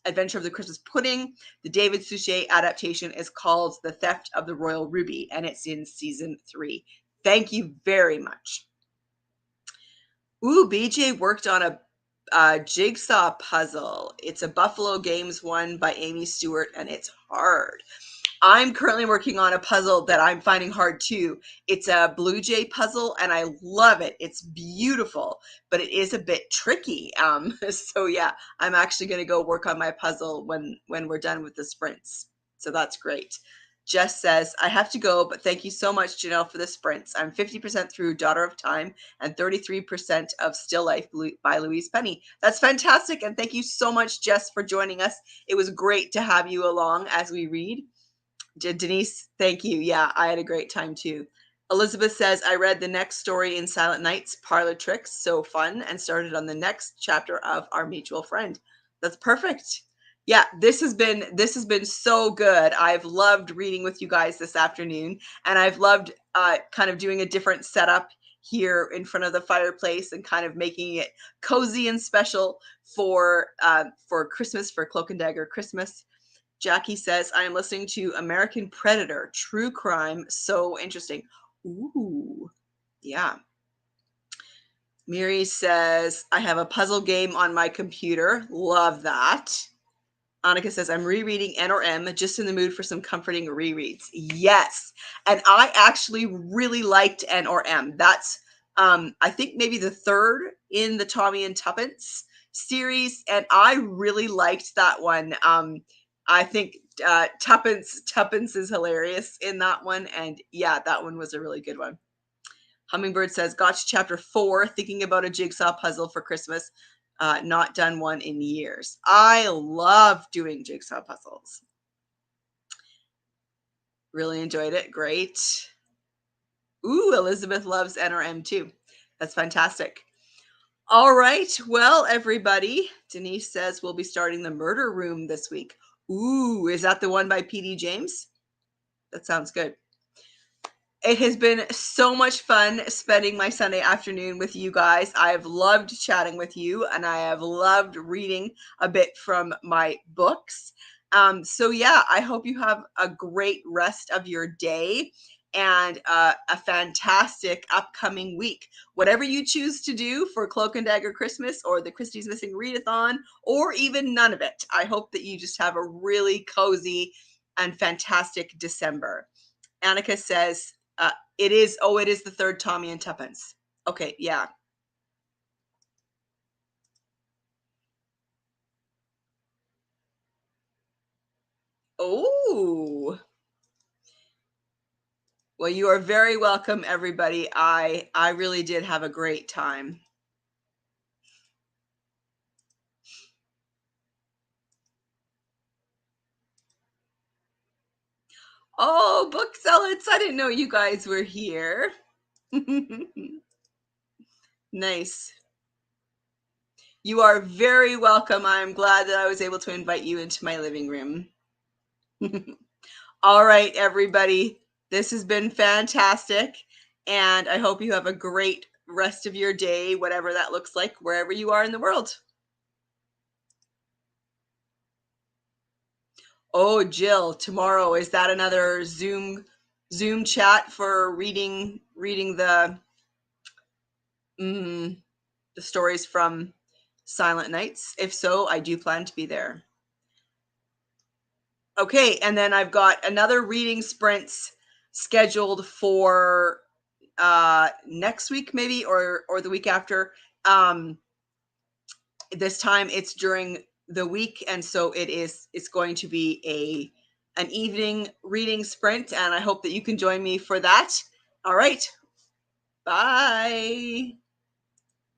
Adventure of the Christmas Pudding, the David Suchet adaptation is called The Theft of the Royal Ruby, and it's in season 3. Thank you very much. Ooh, BJ worked on a jigsaw puzzle. It's a Buffalo Games one by Amy Stewart, and it's hard. I'm currently working on a puzzle that I'm finding hard too. It's a Blue Jay puzzle, and I love it. It's beautiful, but it is a bit tricky. So yeah, I'm actually going to go work on my puzzle when we're done with the sprints. So that's great. Jess says, I have to go, but thank you so much, Janelle, for the sprints. I'm 50% through Daughter of Time and 33% of Still Life by Louise Penny. That's fantastic, and thank you so much, Jess, for joining us. It was great to have you along as we read. Denise, thank you. Yeah, I had a great time too. Elizabeth says, I read the next story in Silent Night's Parlor Tricks, so fun, and started on the next chapter of Our Mutual Friend. That's perfect. Yeah, this has been so good. I've loved reading with you guys this afternoon, and I've loved kind of doing a different setup here in front of the fireplace and kind of making it cozy and special for Christmas, for Cloak and Dagger Christmas. Jackie says, I am listening to American Predator, true crime, so interesting. Ooh, yeah. Miri says, I have a puzzle game on my computer. Love that. Annika says, I'm rereading N or M, just in the mood for some comforting rereads. Yes. And I actually really liked N or M. That's, I think maybe the third in the Tommy and Tuppence series. And I really liked that one. I think Tuppence is hilarious in that one. And yeah, that one was a really good one. Hummingbird says, got to chapter 4, thinking about a jigsaw puzzle for Christmas. Not done one in years. I love doing jigsaw puzzles. Really enjoyed it. Great. Ooh, Elizabeth loves NRM too. That's fantastic. All right. Well, everybody, Denise says we'll be starting the Murder Room this week. Ooh, is that the one by P.D. James? That sounds good. It has been so much fun spending my Sunday afternoon with you guys. I have loved chatting with you, and I have loved reading a bit from my books. So yeah, I hope you have a great rest of your day and a fantastic upcoming week. Whatever you choose to do for Cloak and Dagger Christmas or the Christie's Missing Readathon, or even none of it, I hope that you just have a really cozy and fantastic December. Annika says, it is the third Tommy and Tuppence. Okay, yeah. Oh. Well, you are very welcome, everybody. I really did have a great time. Oh, book zealots. I didn't know you guys were here. Nice. You are very welcome. I'm glad that I was able to invite you into my living room. All right, everybody. This has been fantastic. And I hope you have a great rest of your day, whatever that looks like, wherever you are in the world. Oh, Jill, tomorrow, is that another Zoom chat for reading mm, the stories from Silent Nights? If so, I do plan to be there. Okay, and then I've got another reading sprints scheduled for next week maybe, or the week after. This time it's during the week, and so it's going to be an evening reading sprint, and I hope that you can join me for that. All right. Bye.